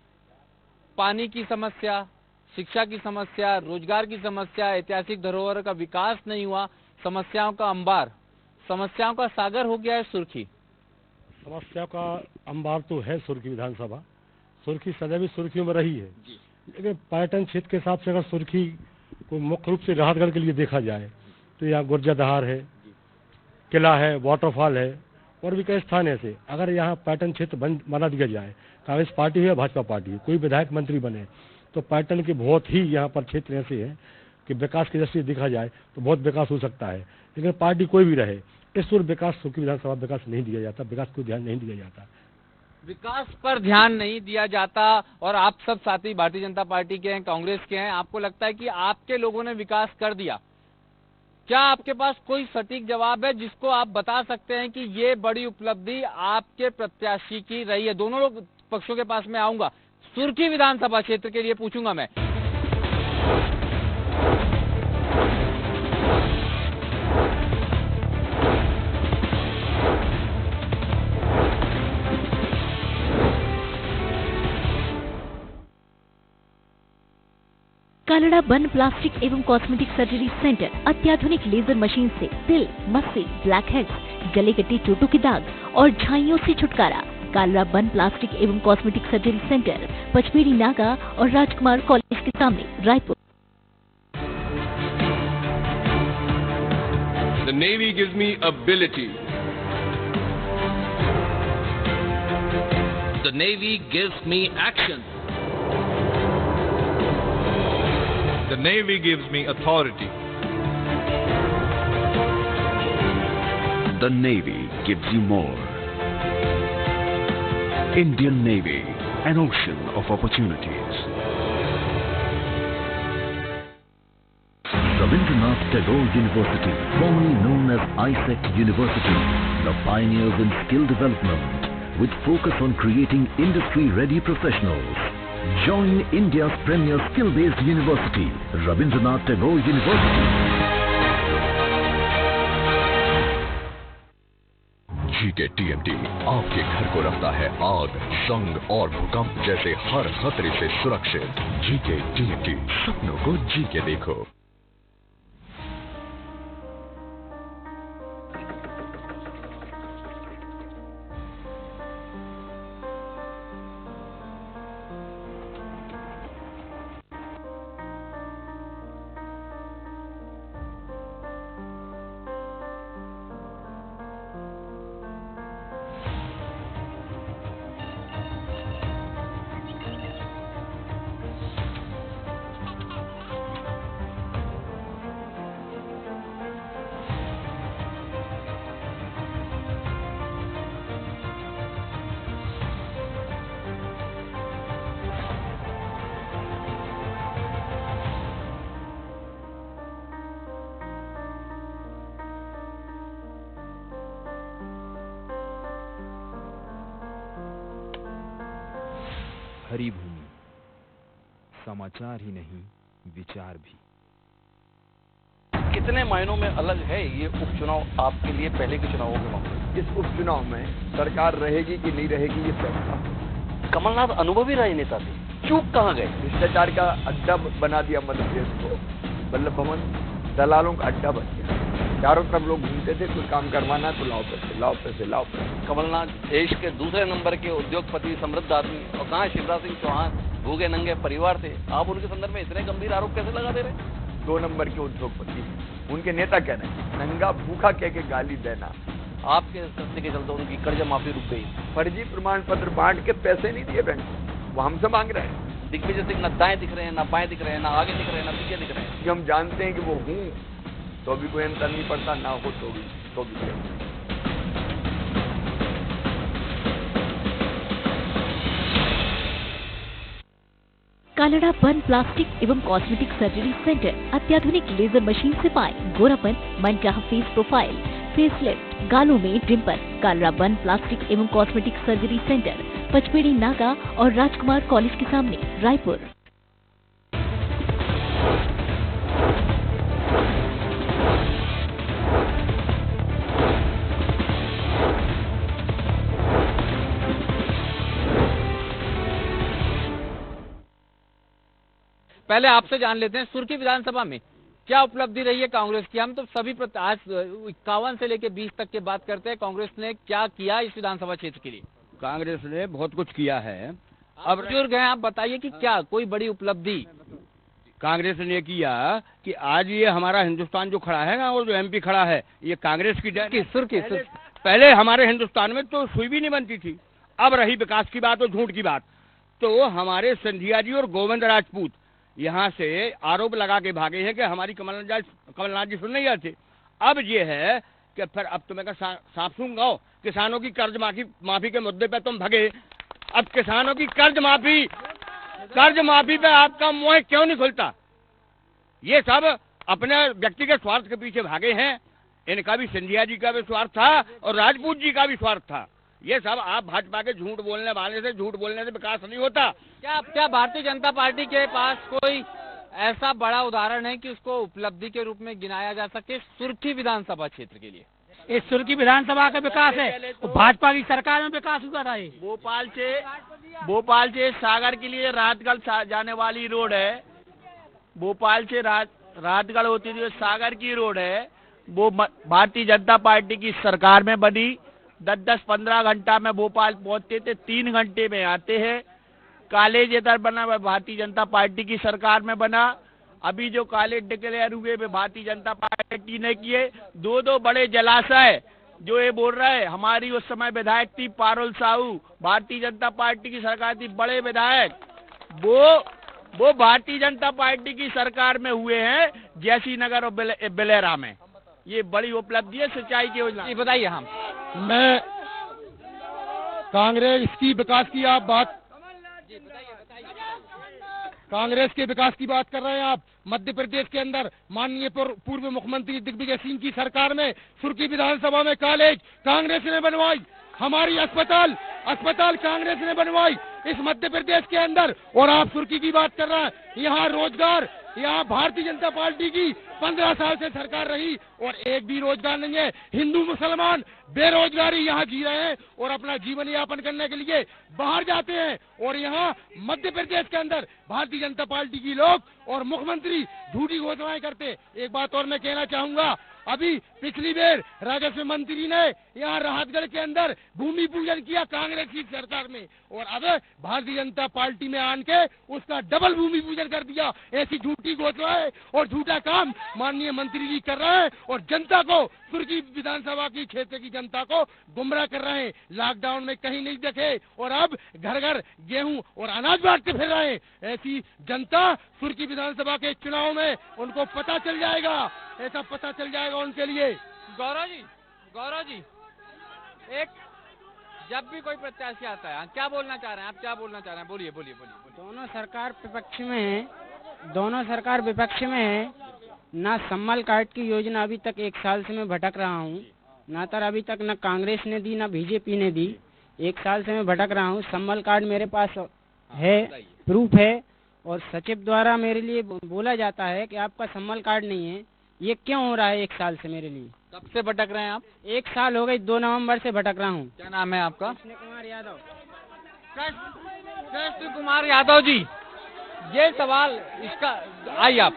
पानी की समस्या, शिक्षा की समस्या, रोजगार की समस्या, ऐतिहासिक धरोहर का विकास नहीं हुआ, समस्याओं का अंबार, समस्याओं का सागर हो गया है सुर्खी। समस्या का अंबार तो है सुर्खी विधानसभा, सुर्खी सदैव सुर्खियों में रही है, लेकिन पर्यटन क्षेत्र के हिसाब से अगर सुर्खी को मुख्य रूप से राहतगढ़ के लिए देखा जाए तो यहाँ गुर्जर दहार है, किला है, वाटरफॉल है और भी कई स्थान ऐसे। अगर यहाँ पर्यटन क्षेत्र बना दिया जाए, कांग्रेस पार्टी हो या भाजपा पार्टी हो, कोई विधायक मंत्री बने, तो पर्यटन के बहुत ही यहाँ पर क्षेत्र ऐसे हैं कि विकास की दृष्टि से देखा जाए तो बहुत विकास हो सकता है। लेकिन पार्टी कोई भी रहे, इस ओर विकास सुर्खी विधानसभा विकास नहीं दिया जाता, विकास को ध्यान नहीं दिया जाता, विकास पर ध्यान नहीं दिया जाता। और आप सब साथी भारतीय जनता पार्टी के हैं, कांग्रेस के हैं, आपको लगता है कि आपके लोगों ने विकास कर दिया? क्या आपके पास कोई सटीक जवाब है जिसको आप बता सकते हैं कि ये बड़ी उपलब्धि आपके प्रत्याशी की रही है? दोनों लोग पक्षों के पास में आऊंगा, सुर्खी विधानसभा क्षेत्र के लिए पूछूंगा मैं। कालड़ा बन प्लास्टिक एवं कॉस्मेटिक सर्जरी सेंटर अत्याधुनिक लेजर मशीन से तिल, मस्से, ब्लैक हेड्स, गले कटी चोटों के दाग और झाइयों से छुटकारा। कालड़ा बन प्लास्टिक एवं कॉस्मेटिक सर्जरी सेंटर, पचमेड़ी नागा और राजकुमार कॉलेज के सामने, Raipur. The Navy gives me ability. The Navy gives me action. The Navy gives me authority. The Navy gives you more. Indian Navy, an ocean of opportunities. Rabindranath Tagore University, formerly known as ISEC University, the pioneers in skill development with focus on creating industry-ready professionals. Join India's premier skill-based university, Rabindranath Tagore University. GK TMT आपके घर को रखता है आग, संग और भूकंप जैसे हर खतरे से सुरक्षित। GK TMT, सपनों को जी के देखो। हरी भूमि, समाचार ही नहीं विचार भी। कितने मायनों में अलग है ये उपचुनाव आपके लिए पहले के चुनावों के मामले? इस उपचुनाव में सरकार रहेगी कि नहीं रहेगी ये फैसला। कमलनाथ अनुभवी राजनेता थे, चूक कहाँ गए? भ्रष्टाचार का अड्डा बना दिया मध्य प्रदेश को, वल्लभ भवन दलालों का अड्डा बन गया। चारों तरफ लोग घूमते थे, कोई काम करवाना तो लाओ पैसे, लाओ पैसे, लाओ पैसे। कमलनाथ देश के दूसरे नंबर के उद्योगपति, समृद्ध आदमी, और कहाँ शिवराज सिंह चौहान भूखे नंगे परिवार थे। आप उनके संदर्भ में इतने गंभीर आरोप कैसे लगा दे रहे? 2 नंबर के उद्योगपति, उनके नेता कह रहे हैं नंगा भूखा कह के गाली देना। आपके सत्य के चलते उनकी कर्ज माफी रुक गई। फर्जी प्रमाण पत्र बांट के पैसे नहीं दिए बैंक को, वो हमसे मांग रहे हैं। दिग्विजय सिंह न दाएं दिख रहे हैं, न बाएं दिख रहे हैं, न आगे दिख रहे हैं, न पीछे दिख रहे हैं। हम जानते हैं कि वो हूँ तो भी कोई अंतर नहीं पड़ता, ना हो तो भी कालड़ा बन प्लास्टिक एवं कॉस्मेटिक सर्जरी सेंटर अत्याधुनिक लेजर मशीन से पाए गोरापन, मनचाहा फेस प्रोफाइल, फेस लिफ्ट, गालों में डिम्पल। कालड़ा बन प्लास्टिक एवं कॉस्मेटिक सर्जरी सेंटर, पचपेड़ी नाका और राजकुमार कॉलेज के सामने, रायपुर। पहले आपसे जान लेते हैं, सुर्खी विधानसभा में क्या उपलब्धि रही है कांग्रेस की। हम तो सभी आज 51 से लेकर 20 तक की बात करते हैं, कांग्रेस ने क्या किया इस विधानसभा क्षेत्र के लिए। कांग्रेस ने बहुत कुछ किया है। अब बुजुर्ग हैं, आप बताइए कि क्या कोई बड़ी उपलब्धि कांग्रेस ने किया कि आज ये हमारा हिंदुस्तान जो खड़ा है ना, और जो एमपी खड़ा है, ये कांग्रेस की सुर्खी। पहले हमारे हिंदुस्तान में तो सुई भी नहीं बनती थी। अब रही विकास की बात और झूठ की बात, तो हमारे सिंधिया जी और गोविंद राजपूत यहाँ से आरोप लगा के भागे हैं कि हमारी कमलनाथ जी सुन नहीं आते। अब ये है कि फिर अब तुम्हें सांप सूंघ गाओ, किसानों की कर्ज माफी के मुद्दे पे तुम भगे। अब किसानों की कर्ज माफी पे आपका मुंह क्यों नहीं खुलता? ये सब अपने व्यक्तिगत स्वार्थ के पीछे भागे हैं। इनका भी सिंधिया जी का भी स्वार्थ था और राजपूत जी का भी स्वार्थ था। ये सब आप भाजपा के झूठ बोलने से विकास नहीं होता। क्या भारतीय जनता पार्टी के पास कोई ऐसा बड़ा उदाहरण है कि उसको उपलब्धि के रूप में गिनाया जा सके सुर्खी विधानसभा क्षेत्र के लिए? इस सुर्खी विधानसभा का विकास है, भाजपा की सरकार में विकास हुआ था। भोपाल से सागर के लिए रातगढ़ जाने वाली रोड है। भोपाल से रातगढ़ होती थी, सागर की रोड है। वो भारतीय जनता पार्टी की सरकार में बनी। 10-15 घंटा में भोपाल पहुंचते थे, 3 घंटे में आते हैं। कॉलेज इधर बना हुआ भारतीय जनता पार्टी की सरकार में बना। अभी जो कॉलेज डिक्लेयर हुए वे भारतीय जनता पार्टी ने किए। 2 बड़े जलाशय जो ये बोल रहा है, हमारी उस समय विधायक थी पारुल साहू, भारतीय जनता पार्टी की सरकार थी, बड़े विधायक, वो भारतीय जनता पार्टी की सरकार में हुए हैं, जैसी नगर और बिलेरा में। ये बड़ी उपलब्धि है सिंचाई की योजना। ये बताइए। हम मैं कांग्रेस की विकास की आप बात कांग्रेस के विकास की बात कर रहे हैं आप। मध्य प्रदेश के अंदर माननीय पूर्व मुख्यमंत्री दिग्विजय सिंह की सरकार में सुर्खी विधानसभा में कॉलेज कांग्रेस ने बनवाई। हमारी अस्पताल कांग्रेस ने बनवाई इस मध्य प्रदेश के अंदर। और आप सुर्खी की बात कर रहे हैं, यहाँ रोजगार, यहाँ भारतीय जनता पार्टी की 15 साल से सरकार रही और एक भी रोजगार नहीं है। हिंदू मुसलमान बेरोजगारी यहाँ जी रहे हैं और अपना जीवन यापन करने के लिए बाहर जाते हैं। और यहाँ मध्य प्रदेश के अंदर भारतीय जनता पार्टी की लोग और मुख्यमंत्री झूठी घोषणाएं करते। एक बात और मैं कहना चाहूंगा, अभी पिछली बार राजस्व मंत्री ने यहाँ राहतगढ़ के अंदर भूमि पूजन किया कांग्रेस की सरकार में, और अब भारतीय जनता पार्टी में आन के उसका डबल भूमि पूजन कर दिया। ऐसी झूठी घोषणाएं और झूठा काम माननीय मंत्री जी कर रहे हैं और जनता को, सुर्खी विधानसभा की क्षेत्र की जनता को गुमराह कर रहे हैं। लॉकडाउन में कहीं नहीं देखे और अब घर घर गेहूं और अनाज बांटते फिर रहे हैं। ऐसी जनता सुर्खी विधानसभा के चुनाव में उनको पता चल जाएगा, ऐसा पता चल जाएगा उनके लिए। गौरव जी, एक जब भी कोई प्रत्याशी आता है, क्या बोलना चाह रहे हैं आप? क्या बोलना चाह रहे हैं? बोलिए। दोनों सरकार विपक्ष में है। ना सम्मल कार्ड की योजना अभी तक 1 साल से मैं भटक रहा हूँ, ना तर अभी तक ना कांग्रेस ने दी ना बीजेपी ने दी। 1 साल से मैं भटक रहा हूँ। सम्मल कार्ड मेरे पास है, प्रूफ है, और सचिव द्वारा मेरे लिए बोला जाता है कि आपका सम्मल कार्ड नहीं है। ये क्यों हो रहा है 1 साल से मेरे लिए? कब से भटक रहे हैं आप? 1 साल हो गई, 2 नवंबर से भटक रहा हूँ। क्या नाम है आपका? कृष्ण कुमार यादव। कृष्ण कुमार यादव जी, ये सवाल इसका आइए आप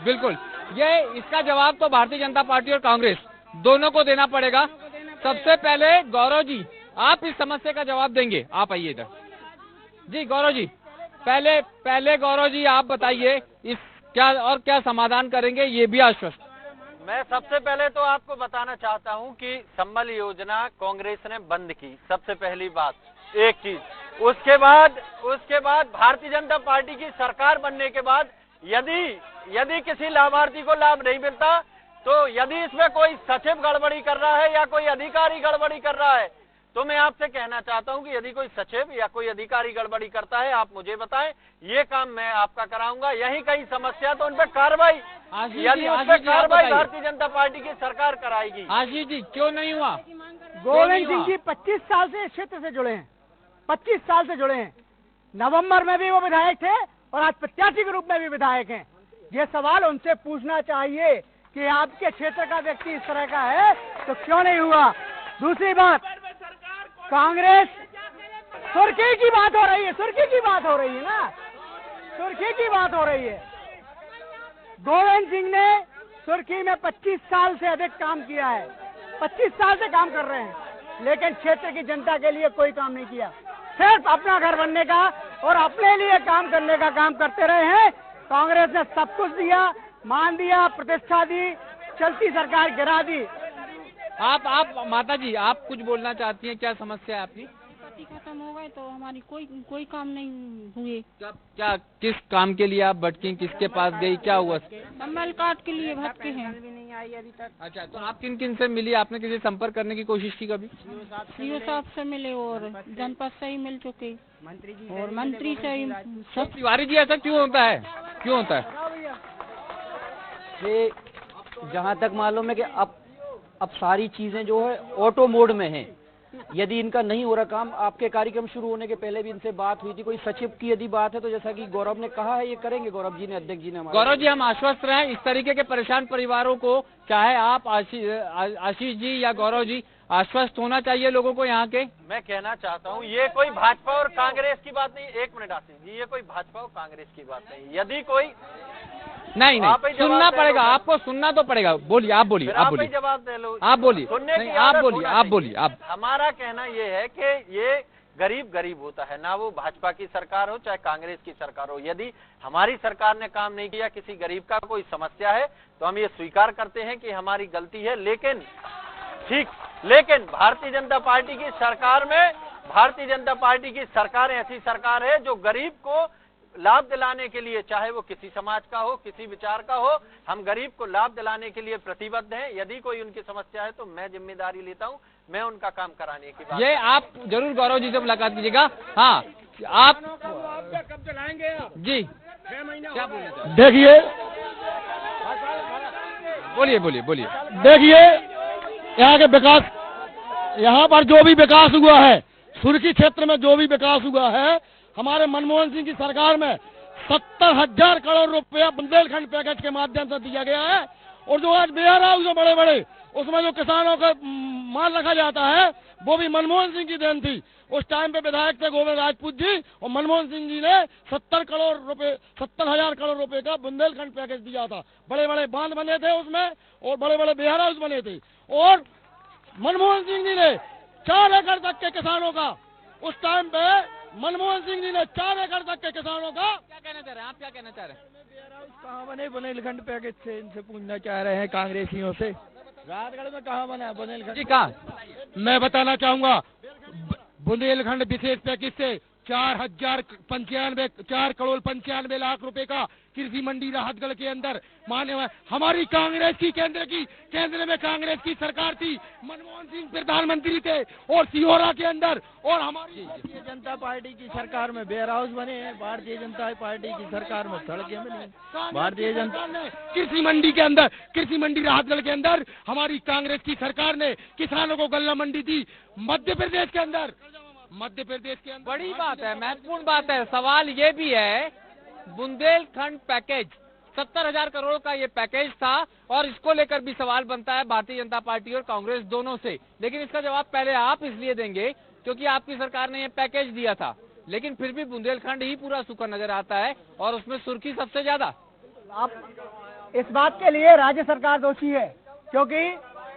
बिल्कुल, ये इसका जवाब तो भारतीय जनता पार्टी और कांग्रेस दोनों को देना पड़ेगा। सबसे पहले गौरव जी, आप इस समस्या का जवाब देंगे। आप आइए इधर जी। गौरव जी, पहले गौरव जी आप बताइए इस क्या समाधान करेंगे, ये भी आश्वस्त। मैं सबसे पहले तो आपको बताना चाहता हूं कि सम्मल योजना कांग्रेस ने बंद की, सबसे पहली बात, एक चीज। उसके बाद भारतीय जनता पार्टी की सरकार बनने के बाद यदि किसी लाभार्थी को लाभ नहीं मिलता, तो यदि इसमें कोई सचिव गड़बड़ी कर रहा है या कोई अधिकारी गड़बड़ी कर रहा है, तो मैं आपसे कहना चाहता हूं कि यदि कोई सचिव या कोई अधिकारी गड़बड़ी करता है आप मुझे बताएं, ये काम मैं आपका कराऊंगा। यही कहीं समस्या तो उन पर कार्रवाई, यदि उस पर कार्रवाई भारतीय जनता पार्टी की सरकार कराएगी। आशीष जी क्यों नहीं हुआ? गोविंद सिंह जी 25 साल से इस क्षेत्र से जुड़े हैं, 25 साल से जुड़े हैं। नवंबर में भी वो विधायक थे और आज प्रत्याशी के रूप में भी विधायक हैं। ये सवाल उनसे पूछना चाहिए कि आपके क्षेत्र का व्यक्ति इस तरह का है तो क्यों नहीं हुआ। दूसरी बात, कांग्रेस, सुर्खी की बात हो रही है, सुर्खी की बात हो रही है ना, सुर्खी की बात हो रही है। गोविंद सिंह ने सुर्खी में 25 साल से अधिक काम किया है, 25 साल से काम कर रहे हैं, लेकिन क्षेत्र की जनता के लिए कोई काम नहीं किया। सिर्फ अपना घर बनने का और अपने लिए काम करने का काम करते रहे हैं। कांग्रेस ने सब कुछ दिया, मान दिया, प्रतिष्ठा दी, चलती सरकार गिरा दी। आप माता जी आप कुछ बोलना चाहती हैं? क्या समस्या है आपकी? पति खत्म हो गए तो हमारी कोई काम नहीं हुए। क्या किस काम के लिए आप भटकी, किसके पास गई, क्या हुआ? संबल कार्ड के लिए भटके हैं। भी नहीं आई अभी तक। अच्छा, तो आप किन किन से मिली? आपने किसी संपर्क करने की कोशिश की कभी? सीओ साहब से मिले और जनपद से ही मिल चुके, और मंत्री से ही सब। तिवारी जी ऐसा क्यों होता है, क्यों होता है? जहाँ तक मालूम है कि अब सारी चीजें जो है ऑटो मोड में हैं। यदि इनका नहीं हो रहा काम, आपके कार्यक्रम शुरू होने के पहले भी इनसे बात हुई थी, कोई सचिव की यदि बात है तो जैसा कि गौरव ने कहा है ये करेंगे, गौरव जी ने, अध्यक्ष जी ने। गौरव जी हम आश्वस्त रहे, इस तरीके के परेशान परिवारों को चाहे आप आशीष जी या गौरव जी आश्वस्त होना चाहिए लोगों को यहाँ के। मैं कहना चाहता हूँ ये कोई भाजपा और कांग्रेस की बात नहीं। एक मिनट आशीष जी, ये कोई भाजपा और कांग्रेस की बात नहीं। यदि कोई नहीं सुनना पड़ेगा, आपको सुनना तो पड़ेगा। बोलिए, आप बोलिए, आप बोलिए, जवाब दे लो, आप बोलिए, आप बोलिए, आप बोलिए। आप हमारा कहना ये है कि ये गरीब होता है ना, वो भाजपा की सरकार हो चाहे कांग्रेस की सरकार हो। यदि हमारी सरकार ने काम नहीं किया, किसी गरीब का कोई समस्या है तो हम ये स्वीकार करते हैं कि हमारी गलती है। लेकिन भारतीय जनता पार्टी की सरकार में, भारतीय जनता पार्टी की सरकार ऐसी सरकार है जो गरीब को लाभ दिलाने के लिए, चाहे वो किसी समाज का हो, किसी विचार का हो, हम गरीब को लाभ दिलाने के लिए प्रतिबद्ध हैं। यदि कोई उनकी समस्या है तो मैं जिम्मेदारी लेता हूं, मैं उनका काम कराने की बात। ये आप जरूर गौरव जी से मुलाकात कीजिएगा। हाँ, आप कब चलाएंगे जी? 6 महीना क्या बोलना चाहते हैं? देखिए, बोलिए। देखिए, यहाँ के विकास, यहाँ पर जो भी विकास हुआ है, सुर्खी क्षेत्र में जो भी विकास हुआ है, हमारे मनमोहन सिंह की सरकार में 70,000 करोड़ रुपया बुंदेलखंड पैकेज के माध्यम से दिया गया है। और जो आज बेहार हाउस जो बड़े उसमें जो किसानों का माल रखा जाता है वो भी मनमोहन सिंह की देन थी। उस टाइम पे विधायक थे गोविंद राजपूत जी, और मनमोहन सिंह जी ने 70,000 करोड़ रुपए का बुंदेलखंड पैकेज दिया था। बड़े बड़े बांध बने थे उसमें और बड़े बड़े बेहार हाउस बने थे। और मनमोहन सिंह जी ने 4 एकड़ तक के किसानों का, उस टाइम पे मनमोहन सिंह जी ने 4 एकड़ तक के किसानों का। क्या कहना चाह रहे हैं आप? क्या कहना चाह रहे हैं? कहाँ बने बुंदेलखंड पैकेज से? इनसे पूछना चाह रहे हैं कांग्रेसियों से, राजगढ़ में कहाँ बना बुंदेलखंड जी? कहाँ? मैं बताना चाहूंगा, बुंदेलखंड विशेष पैकेज से 4 करोड़ 95 लाख रुपए का कृषि मंडी राहतगढ़ के अंदर माने हमारी कांग्रेस की केंद्र में कांग्रेस की सरकार थी, मनमोहन सिंह प्रधानमंत्री थे, और सिहोरा के अंदर, और हमारी भारतीय जनता पार्टी की सरकार में वेयर हाउस बने हैं, भारतीय जनता पार्टी की सरकार में सड़कें बनी। भारतीय जनता ने कृषि मंडी राहतगढ़ के अंदर हमारी कांग्रेस की सरकार ने किसानों को गल्ला मंडी दी। मध्य प्रदेश के अंदर बड़ी बात है, महत्वपूर्ण बात है। सवाल ये भी है, बुंदेलखंड पैकेज 70,000 करोड़ का ये पैकेज था, और इसको लेकर भी सवाल बनता है भारतीय जनता पार्टी और कांग्रेस दोनों से। लेकिन इसका जवाब पहले आप इसलिए देंगे क्योंकि आपकी सरकार ने ये पैकेज दिया था, लेकिन फिर भी बुंदेलखंड ही पूरा सूखा नजर आता है और उसमें सुर्खी सबसे ज्यादा। आप इस बात के लिए राज्य सरकार दोषी है, क्योंकि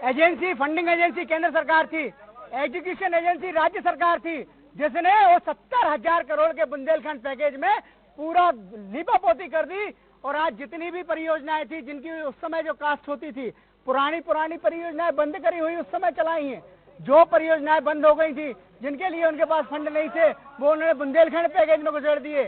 एजेंसी, फंडिंग एजेंसी केंद्र सरकार थी, एजुकेशन एजेंसी राज्य सरकार थी, जिसने वो 70,000 करोड़ के बुंदेलखंड पैकेज में पूरा लीपापोती कर दी। और आज जितनी भी परियोजनाएं थी, जिनकी उस समय जो कास्ट होती थी, पुरानी परियोजनाएं बंद करी हुई उस समय चलाई हैं। जो परियोजनाएं बंद हो गई थी, जिनके लिए उनके पास फंड नहीं थे, वो उन्होंने बुंदेलखंड पैकेज में गुजर दिए।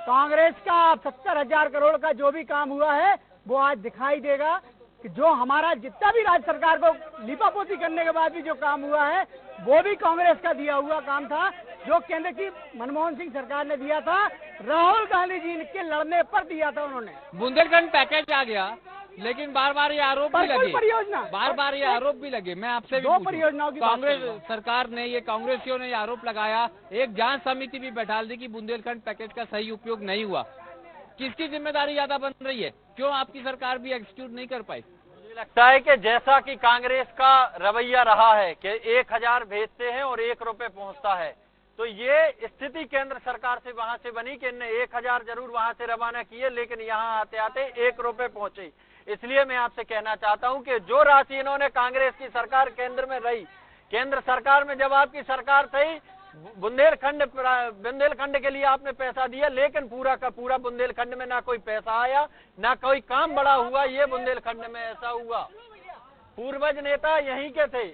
कांग्रेस का 70,000 करोड़ का जो भी काम हुआ है वो आज दिखाई देगा। कि जो हमारा जितना भी राज्य सरकार को लिपापोती करने के बाद भी जो काम हुआ है वो भी कांग्रेस का दिया हुआ काम था, जो केंद्र की मनमोहन सिंह सरकार ने दिया था, राहुल गांधी जी के लड़ने पर दिया था उन्होंने। बुंदेलखंड पैकेज आ गया, लेकिन बार बार ये आरोप भी लगे, परियोजना बार ये आरोप भी लगे। मैं आपसे भी दो परियोजनाओं की कांग्रेस सरकार ने, ये कांग्रेसियों ने ये आरोप लगाया, एक जांच समिति भी बैठा दी कि बुंदेलखंड पैकेज का सही उपयोग नहीं हुआ। किसकी जिम्मेदारी ज्यादा बन रही है? क्यों आपकी सरकार भी एग्जीक्यूट नहीं कर पाई? मुझे लगता है कि जैसा कि कांग्रेस का रवैया रहा है कि 1000 भेजते हैं और 1 रुपए पहुंचता है, तो ये स्थिति केंद्र सरकार से वहां से बनी कि इनने 1000 जरूर वहां से रवाना किए, लेकिन यहाँ आते आते 1 रुपए पहुंचे। इसलिए मैं आपसे कहना चाहता हूं कि जो राशि इन्होंने कांग्रेस की सरकार केंद्र में रही, केंद्र सरकार में जब आपकी सरकार थी, बुंदेलखंड के लिए आपने पैसा दिया, लेकिन पूरा का पूरा बुंदेलखंड में ना कोई पैसा आया, ना कोई काम बड़ा हुआ। ये बुंदेलखंड में ऐसा हुआ, पूर्वज नेता यहीं के थे।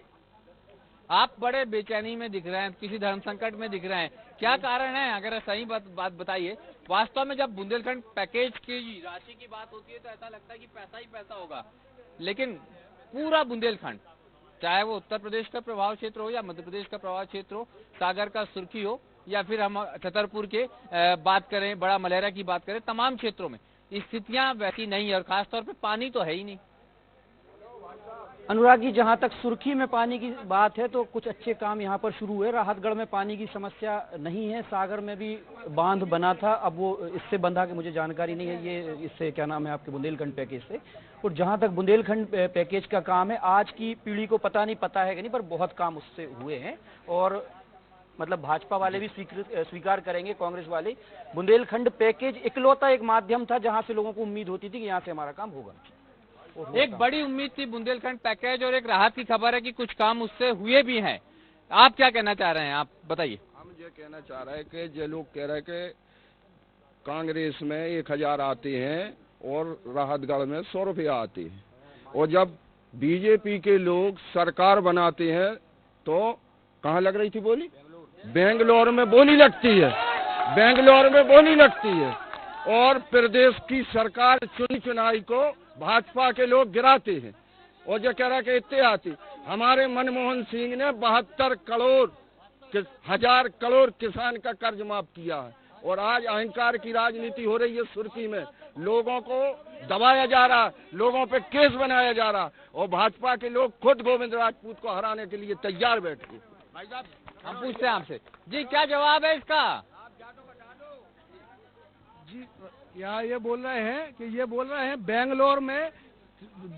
आप बड़े बेचैनी में दिख रहे हैं, किसी धर्म संकट में दिख रहे हैं, क्या कारण है? अगर सही बात बताइए। वास्तव में जब बुंदेलखंड पैकेज की राशि की बात होती है तो ऐसा लगता है कि पैसा ही पैसा होगा, लेकिन पूरा बुंदेलखंड, चाहे वो उत्तर प्रदेश का प्रभाव क्षेत्र हो या मध्य प्रदेश का प्रभाव क्षेत्र हो, सागर का सुर्खी हो या फिर हम छतरपुर के बात करें, बड़ा मलेरा की बात करें, तमाम क्षेत्रों में स्थितियां वैसी नहीं है, और खासतौर पे पानी तो है ही नहीं। अनुराग जी, जहां तक सुर्खी में पानी की बात है तो कुछ अच्छे काम यहां पर शुरू हुए। राहतगढ़ में पानी की समस्या नहीं है, सागर में भी बांध बना था, अब वो इससे बंधा कि मुझे जानकारी नहीं है, ये इससे क्या नाम है आपके बुंदेलखंड पैकेज से। और जहां तक बुंदेलखंड पैकेज का काम है, आज की पीढ़ी को पता है कि नहीं, पर बहुत काम उससे हुए हैं। और मतलब भाजपा वाले भी स्वीकार करेंगे, कांग्रेस वाले, बुंदेलखंड पैकेज इकलौता एक माध्यम था जहां से लोगों को उम्मीद होती थी कि यहाँ से हमारा काम होगा। एक बड़ी उम्मीद थी बुंदेलखंड पैकेज, और एक राहत की खबर है कि कुछ काम उससे हुए भी हैं। आप क्या कहना चाह रहे हैं, आप बताइए। हम ये कहना चाह रहे हैं कि जो लोग कह रहे हैं कि कांग्रेस में 1000 आते हैं और राहतगढ़ में 100 रुपया आते हैं, और जब बीजेपी के लोग सरकार बनाते हैं तो कहाँ लग रही थी बोली? बेंगलोर में बोली लगती है, बेंगलोर में बोली लगती है। और प्रदेश की सरकार चुनी चुनाई को भाजपा के लोग गिराते हैं, और जो कह रहा कि इतने आती। हमारे मनमोहन सिंह ने 72 करोड़ 1000 करोड़ किसान का कर्ज माफ किया है, और आज अहंकार की राजनीति हो रही है सुर्खी में, लोगों को दबाया जा रहा, लोगों पे केस बनाया जा रहा, और भाजपा के लोग खुद गोविंद राजपूत को हराने के लिए तैयार बैठे। भाई साहब, हम पूछते हैं आपसे जी, क्या जवाब है इसका? जी, यहाँ ये बोल रहे हैं बेंगलोर में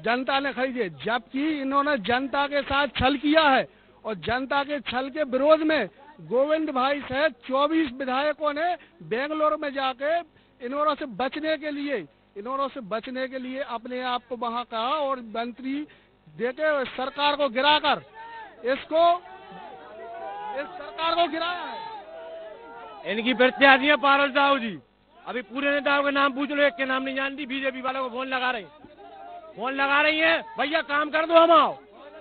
जनता ने खरीदे, जबकि इन्होंने जनता के साथ छल किया है, और जनता के छल के विरोध में गोविंद भाई सहित 24 विधायकों ने बेंगलोर में जाके इन्होंने से बचने के लिए अपने आप को वहां कहा, और मंत्री देके सरकार को गिराकर इस सरकार को गिराया है। इनकी प्रत्याशी है पारुल साहू जी। अभी पूरे नेताओं के नाम पूछ लो, एक के नाम नहीं जानती। बीजेपी वालों को फोन लगा रही है, भैया काम कर दो, हम आओ।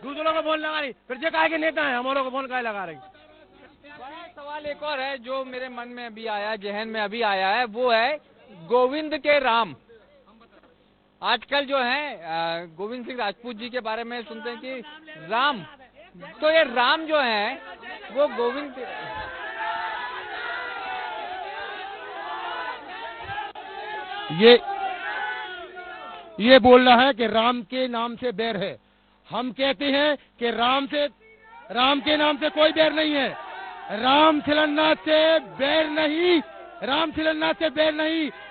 दूसरों को फोन लगा रही, फिर जे काहे के नेता है, हमारों को फोन काहे लगा रही। बड़ा सवाल एक और है जो मेरे मन में अभी आया, जहन में अभी आया है, वो है गोविंद के राम। आजकल जो है गोविंद सिंह राजपूत जी के बारे में सुनते हैं कि राम, तो ये राम जो है वो गोविंद ये बोल रहा है कि राम के नाम से बैर है। हम कहते हैं कि राम के नाम से कोई बैर नहीं है। राम छिलन्नाथ से बैर नहीं,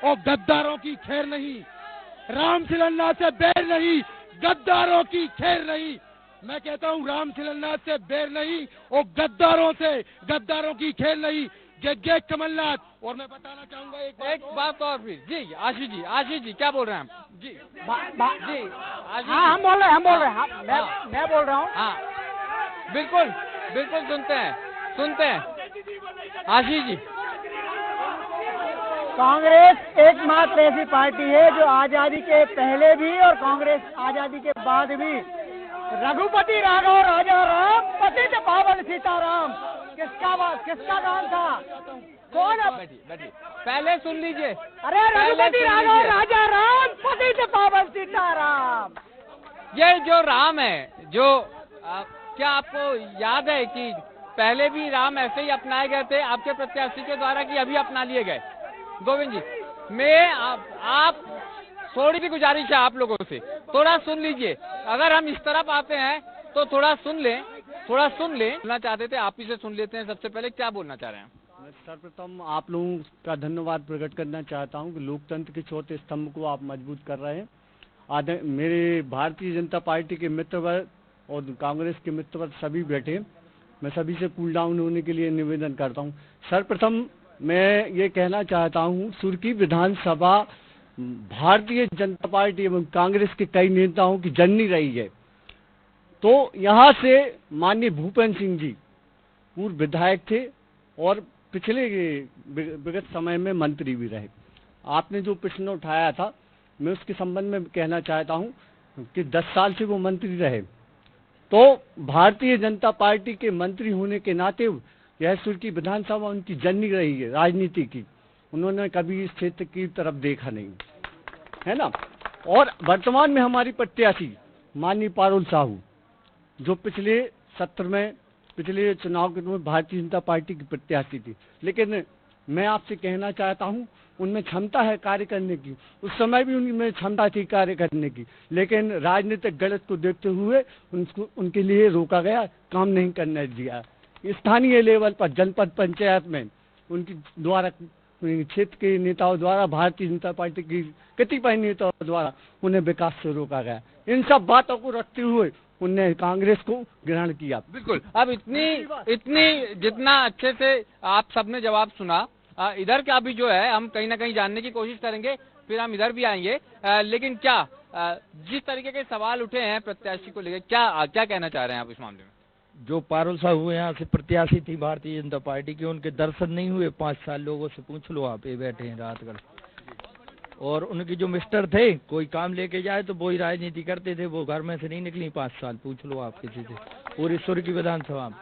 और गद्दारों की खैर नहीं। राम छिलन्नाथ से बैर नहीं, गद्दारों की खैर नहीं। मैं कहता हूँ राम छिलन्नाथ से बैर नहीं और गद्दारों की खैर नहीं। जय कमलनाथ। और मैं बताना चाहूंगा एक बात और फिर जी, आशीष जी क्या बोल रहे हैं आप? जी जी, हाँ हम बोल रहे हैं, मैं बोल रहा हूँ। हाँ बिल्कुल सुनते हैं आशीष जी। कांग्रेस एकमात्र ऐसी पार्टी है जो आजादी के पहले भी और कांग्रेस आजादी के बाद भी रघुपति राघव राजा राम पतित पावन सीताराम किसका नाम था? कौन? बैठिए पहले सुन लीजिए। अरे रघुपति राघव राजा राम पतित पावन सीताराम, ये जो राम है, जो क्या आपको याद है कि पहले भी राम ऐसे ही अपनाए गए थे आपके प्रत्याशी के द्वारा कि अभी अपना लिए गए? गोविंद जी, मैं आप थोड़ी सी गुजारिश है आप लोगों से, थोड़ा सुन लीजिए। अगर हम इस तरफ आते हैं तो थोड़ा सुन लें। बोलना चाहते थे, आप ही से सुन लेते हैं। सबसे पहले क्या बोलना चाह रहे हैं? मैं सर्वप्रथम आप लोगों का धन्यवाद प्रकट करना चाहता हूं कि लोकतंत्र के चौथे स्तंभ को आप मजबूत कर रहे हैं। मेरे भारतीय जनता पार्टी के मित्रवर्ग और कांग्रेस के मित्रवर्ग सभी बैठे, मैं सभी से कूल डाउन होने के लिए निवेदन करता हूं। सर्वप्रथम मैं ये कहना चाहता हूं, सुर्खी विधानसभा भारतीय जनता पार्टी एवं कांग्रेस के कई नेताओं की जननी रही है। तो यहाँ से माननीय भूपेंद्र सिंह जी पूर्व विधायक थे और पिछले विगत समय में मंत्री भी रहे। आपने जो प्रश्न उठाया था, मैं उसके संबंध में कहना चाहता हूँ कि 10 साल से वो मंत्री रहे, तो भारतीय जनता पार्टी के मंत्री होने के नाते यह सुर्खी विधानसभा उनकी जननी रही है राजनीति की। उन्होंने कभी इस क्षेत्र की तरफ देखा नहीं, है ना। और वर्तमान में हमारी प्रत्याशी माननीय पारुल साहू, जो पिछले सत्र में, पिछले चुनाव के में भारतीय जनता पार्टी की प्रत्याशी थी, लेकिन मैं आपसे कहना चाहता हूं, उनमें क्षमता है कार्य करने की। उस समय भी उनमें क्षमता थी कार्य करने की, लेकिन राजनीतिक गलत को देखते हुए उनके लिए रोका गया, काम नहीं करने दिया। स्थानीय लेवल पर जनपद पंचायत में उनकी द्वारा, क्षेत्र के नेताओं द्वारा, भारतीय जनता पार्टी की कतिपय नेताओं द्वारा उन्हें विकास से रोका गया। इन सब बातों को रखते हुए उन्हें कांग्रेस को ग्रहण किया। बिल्कुल। अब इतनी जितना अच्छे से आप सबने जवाब सुना, इधर का भी जो है हम कहीं ना कहीं जानने की कोशिश करेंगे, फिर हम इधर भी आएंगे। लेकिन क्या जिस तरीके के सवाल उठे हैं प्रत्याशी को लेकर, क्या कहना चाह रहे हैं आप इस मामले में? जो पारुल साहू यहाँ से प्रत्याशी थी भारतीय जनता पार्टी के, उनके दर्शन नहीं हुए 5 साल। लोगों से पूछ लो, आप ये बैठे हैं रातगढ़। और उनके जो मिस्टर थे, कोई काम लेके जाए तो वो ही राजनीति करते थे, वो घर में से नहीं निकली 5 साल। पूछ लो आप किसी से, पूरी सुर्खी विधानसभा में।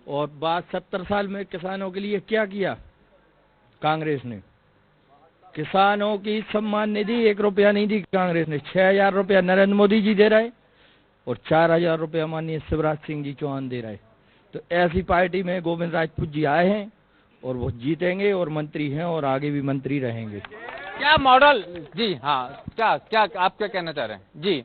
और बात 70 साल में किसानों के लिए क्या किया कांग्रेस ने? किसानों की सम्मान निधि 1 रुपया नहीं दी कांग्रेस ने। 6,000 रुपया नरेंद्र मोदी जी दे रहे और 4,000 रुपया माननीय शिवराज सिंह जी चौहान दे रहे। तो ऐसी पार्टी में गोविंद राजपूत जी आए हैं और वो जीतेंगे और मंत्री हैं और आगे भी मंत्री रहेंगे। क्या मॉडल? जी हाँ, क्या आप क्या कहना चाह रहे हैं? जी,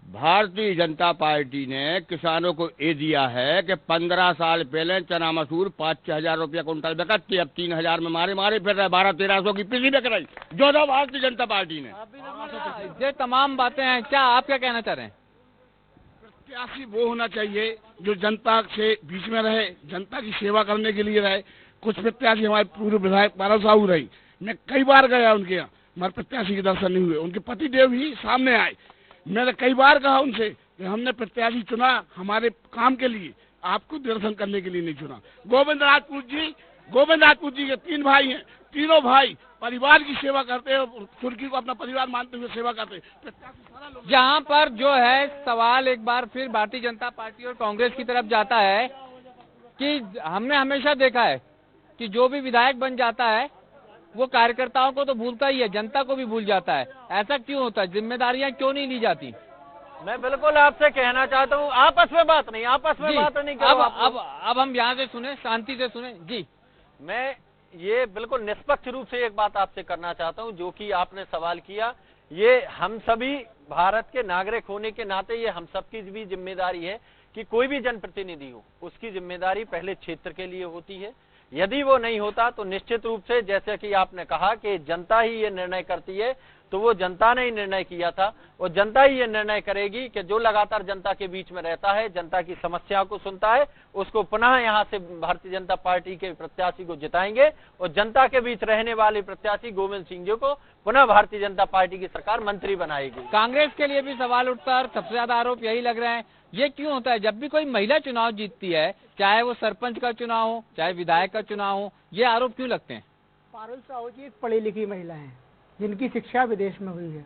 भारतीय जनता पार्टी ने किसानों को ये दिया है कि 15 साल पहले चना मसूर 5-6 हजार रुपया कुंटल बिकत थी, अब 3,000 में मारे फिर रहे। 1200-1300 की पिछली बिक रही, जो दो भारतीय जनता पार्टी ने। ये तमाम बातें हैं, क्या आप क्या कहना चाह रहे हैं? प्रत्याशी वो होना चाहिए जो जनता से बीच में रहे, जनता की सेवा करने के लिए रहे। कुछ प्रत्याशी हमारे पूर्व विधायक पारुल साहू रही, मैं कई बार गया उनके यहाँ, हमारे प्रत्याशी के दर्शन नहीं हुए। उनके पतिदेव ही सामने आए, मैंने कई बार कहा उनसे कि हमने प्रत्याशी चुना हमारे काम के लिए, आपको दर्शन करने के लिए नहीं चुना। गोविंद राजपूत जी के 3 भाई हैं, तीनों भाई परिवार की सेवा करते हैं, सुर्खी को अपना परिवार मानते हुए सेवा करते हैं। जहां पर जो है सवाल एक बार फिर भारतीय जनता पार्टी और कांग्रेस की तरफ जाता है कि हमने हमेशा देखा है कि जो भी विधायक बन जाता है वो कार्यकर्ताओं को तो भूलता ही है, जनता को भी भूल जाता है। ऐसा क्यों होता है? जिम्मेदारियां क्यों नहीं ली जाती? मैं बिल्कुल आपसे कहना चाहता हूँ, आपस में बात नहीं करो। अब हम यहाँ से सुने, शांति से सुने। जी, मैं ये बिल्कुल निष्पक्ष रूप से एक बात आपसे करना चाहता हूँ, जो कि आपने सवाल किया। ये हम सभी भारत के नागरिक होने के नाते ये हम सबकी भी जिम्मेदारी है कि कोई भी जनप्रतिनिधि हो, उसकी जिम्मेदारी पहले क्षेत्र के लिए होती है। यदि वो नहीं होता तो निश्चित रूप से, जैसे कि आपने कहा कि जनता ही ये निर्णय करती है, तो वो जनता ने ही निर्णय किया था और जनता ही ये निर्णय करेगी कि जो लगातार जनता के बीच में रहता है, जनता की समस्याओं को सुनता है, उसको पुनः यहाँ से भारतीय जनता पार्टी के प्रत्याशी को जिताएंगे और जनता के बीच रहने वाले प्रत्याशी गोविंद सिंह जी को पुनः भारतीय जनता पार्टी की सरकार मंत्री बनाएगी। कांग्रेस के लिए भी सवाल उठता है और सबसे ज्यादा आरोप यही लग रहे हैं, ये क्यों होता है जब भी कोई महिला चुनाव जीतती है, चाहे वो सरपंच का चुनाव हो, चाहे विधायक का चुनाव हो, ये आरोप क्यों लगते हैं? पारुल साहू जी एक पढ़ी लिखी महिला है जिनकी शिक्षा विदेश में हुई है।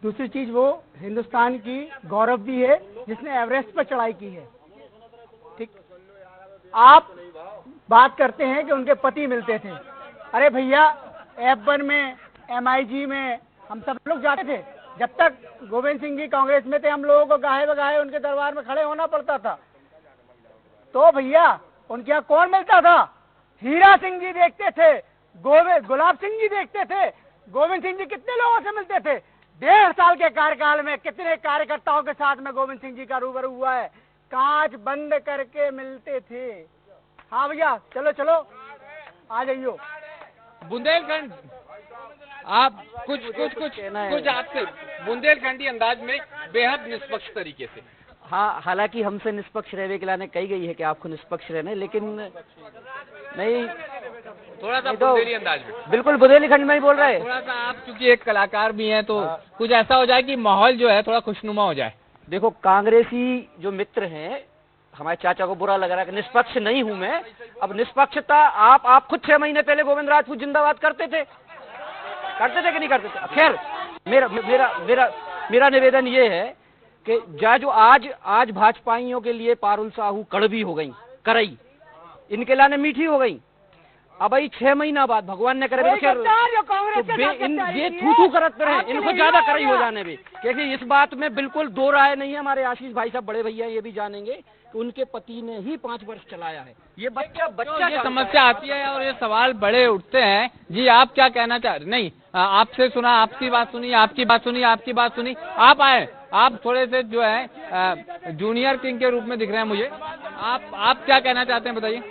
दूसरी चीज, वो हिंदुस्तान की गौरव भी है जिसने एवरेस्ट पर चढ़ाई की है। ठीक, आप बात करते हैं कि उनके पति मिलते थे। अरे भैया, F1 में, MIG में हम सब लोग जाते थे, जब तक गोविंद सिंह जी कांग्रेस में थे, हम लोगों को गाहे बगाहे उनके दरबार में खड़े होना पड़ता था। तो भैया उनके यहाँ कौन मिलता था? हीरा सिंह जी देखते थे, गुलाब सिंह जी देखते थे। गोविंद सिंह जी कितने लोगों से मिलते थे? 1.5 साल के कार्यकाल में कितने कार्यकर्ताओं के साथ में गोविंद सिंह जी का रूबरू हुआ है। कांच बंद करके मिलते थे। हाँ भैया, चलो चलो आ जाइयो। बुंदेलखंड, आप कुछ आपसे बुंदेलखंडी अंदाज में बेहद निष्पक्ष तरीके से। हाँ, हालांकि हमसे निष्पक्ष रहने के लिए कही गई है कि आपको निष्पक्ष रहने, लेकिन नहीं, थोड़ा सा तो बुंदेली अंदाज में। बिल्कुल बुंदेलखंड में ही बोल रहे। थोड़ा सा आप क्योंकि एक कलाकार भी हैं, तो कुछ ऐसा हो जाए कि माहौल जो है थोड़ा खुशनुमा हो जाए। देखो, कांग्रेसी जो मित्र हैं, हमारे चाचा को बुरा लग रहा है कि निष्पक्ष नहीं हूं मैं। अब निष्पक्षता आप खुद 6 महीने पहले गोविंद राजपूत जिंदाबाद करते थे कि नहीं करते थे? खैर, मेरा निवेदन ये है कि जो आज भाजपाइयों के लिए पारुल साहू कड़वी हो गई, करई इनके लाने मीठी हो गई। अब भाई 6 महीना बाद भगवान ने करे तो ये थू करते रहे, इनको ज्यादा करई हो जाने भी, क्योंकि इस बात में बिल्कुल दो राय नहीं है। हमारे आशीष भाई साहब बड़े भैया ये भी जानेंगे कि उनके पति ने ही 5 वर्ष चलाया है। ये बच्चा ये समस्या आती है और ये सवाल बड़े उठते हैं। जी, आप क्या कहना चाह रहे? नहीं, आपसे सुना, आपकी बात सुनी, आपकी बात सुनी, आप आए, आप थोड़े से जो है जूनियर किंग के रूप में दिख रहे हैं मुझे। आप क्या कहना चाहते हैं, बताइए।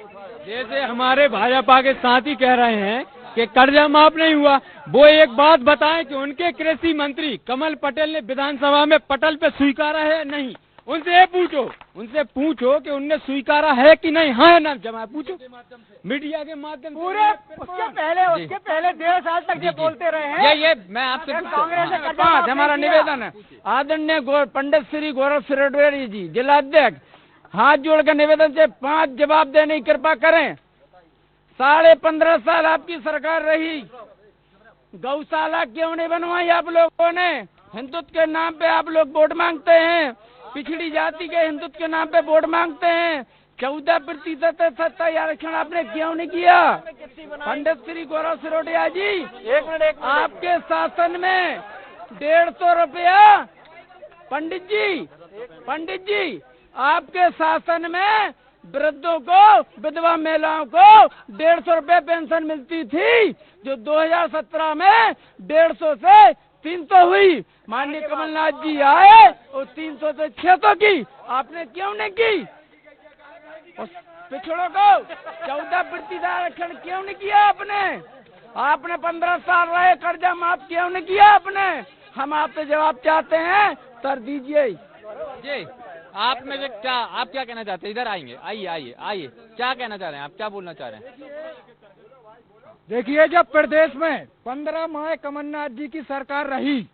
जैसे हमारे भाजपा के साथी कह रहे हैं कि कर्जा माफ नहीं हुआ, वो एक बात बताएं कि उनके कृषि मंत्री कमल पटेल ने विधानसभा में पटल पे स्वीकारा है नहीं? उनसे पूछो कि उनने स्वीकारा है कि नहीं। हाँ ना, जमा पूछो मीडिया के माध्यम पूरे उसके पहले 1.5 साल तक ये बोलते रहे हैं। ये मैं आपसे कांग्रेस हमारा निवेदन है, आदरणीय पंडित श्री गौरव सिरोडे जी, जिला अध्यक्ष, हाथ जोड़कर निवेदन से 5 जवाब देने की कृपा करें। 15.5 साल आपकी सरकार रही, गौशाला क्यों नहीं बनवाई आप लोगों ने? हिंदुत्व के नाम पे आप लोग वोट मांगते हैं, पिछड़ी जाति के हिंदुत्व के नाम पे वोट मांगते हैं। 14% सत्ता आरक्षण आपने क्यों नहीं किया? पंडित श्री गौरव सिरोडिया जी, एक मिनट, आपके शासन में 150 रुपया, पंडित जी आपके शासन में वृद्धों को, विधवा महिलाओं को 150 रुपये पेंशन मिलती थी, जो 2017 में 150 से 300 हुई। माननीय कमलनाथ जी आए और 300 से 600 की, आपने क्यों नहीं की? और पिछड़ों को 14% आरक्षण क्यों नहीं किया आपने 15 साल रहे, कर्जा माफ क्यों नहीं किया आपने? हम आपसे जवाब चाहते हैं, सर दीजिए। जी, आप में से आप क्या कहना चाहते हैं? इधर आएंगे, आइए, क्या कहना चाह रहे हैं आप, क्या बोलना चाह रहे हैं? देखिए, जब प्रदेश में 15 माह कमलनाथ जी की सरकार रही,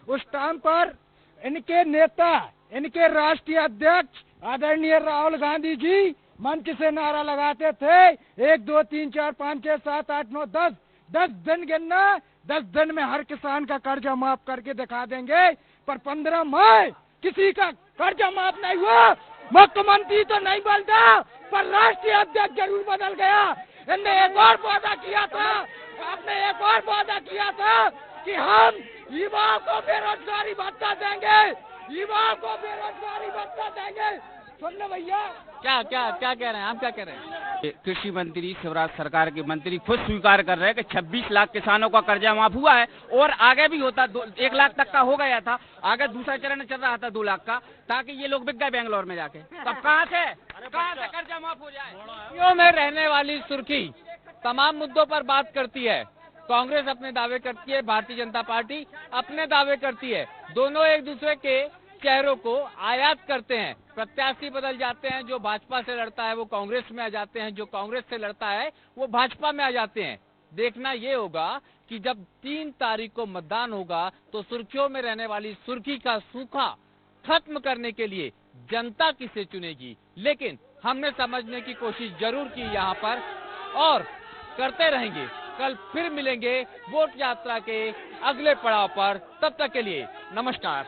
उस टाइम पर इनके नेता, इनके राष्ट्रीय अध्यक्ष आदरणीय राहुल गांधी जी मंच से नारा लगाते थे, 1 2 3 4 5 6 7 8 9 10 दिन गिनना, 10 दिन में हर किसान का कर्जा माफ करके दिखा देंगे। पर 15 माह किसी का कर्जा माफ नहीं हुआ। मुख्यमंत्री तो नहीं बदलता, पर राष्ट्रीय अध्यक्ष जरूर बदल गया। इनने एक और वादा किया था, आपने एक और वादा किया था कि हम युवाओं को बेरोजगारी भत्ता देंगे, सुन लो भैया। क्या कह रहे हैं आप, क्या कह रहे हैं? कृषि मंत्री, शिवराज सरकार के मंत्री खुद स्वीकार कर रहे हैं कि 26 लाख किसानों का कर्जा माफ हुआ है, और आगे भी होता, 1 लाख तक का हो गया था, आगे दूसरा चरण चल रहा था 2 लाख का, ताकि ये लोग बिक गए बेंगलोर में जाके। तब कहाँ से कर्जा माफ हो जाए? में रहने वाली सुर्खी तमाम मुद्दों पर बात करती है। कांग्रेस अपने दावे करती है, भारतीय जनता पार्टी अपने दावे करती है। दोनों एक दूसरे के चेहरों को आयात करते हैं। प्रत्याशी बदल जाते हैं, जो भाजपा से लड़ता है वो कांग्रेस में आ जाते हैं, जो कांग्रेस से लड़ता है वो भाजपा में आ जाते हैं। देखना ये होगा कि जब 3 तारीख को मतदान होगा तो सुर्खियों में रहने वाली सुर्खी का सूखा खत्म करने के लिए जनता किसे चुनेगी। लेकिन हमने समझने की कोशिश जरूर की यहाँ पर, और करते रहेंगे। कल फिर मिलेंगे वोट यात्रा के अगले पड़ाव पर। तब तक के लिए नमस्कार।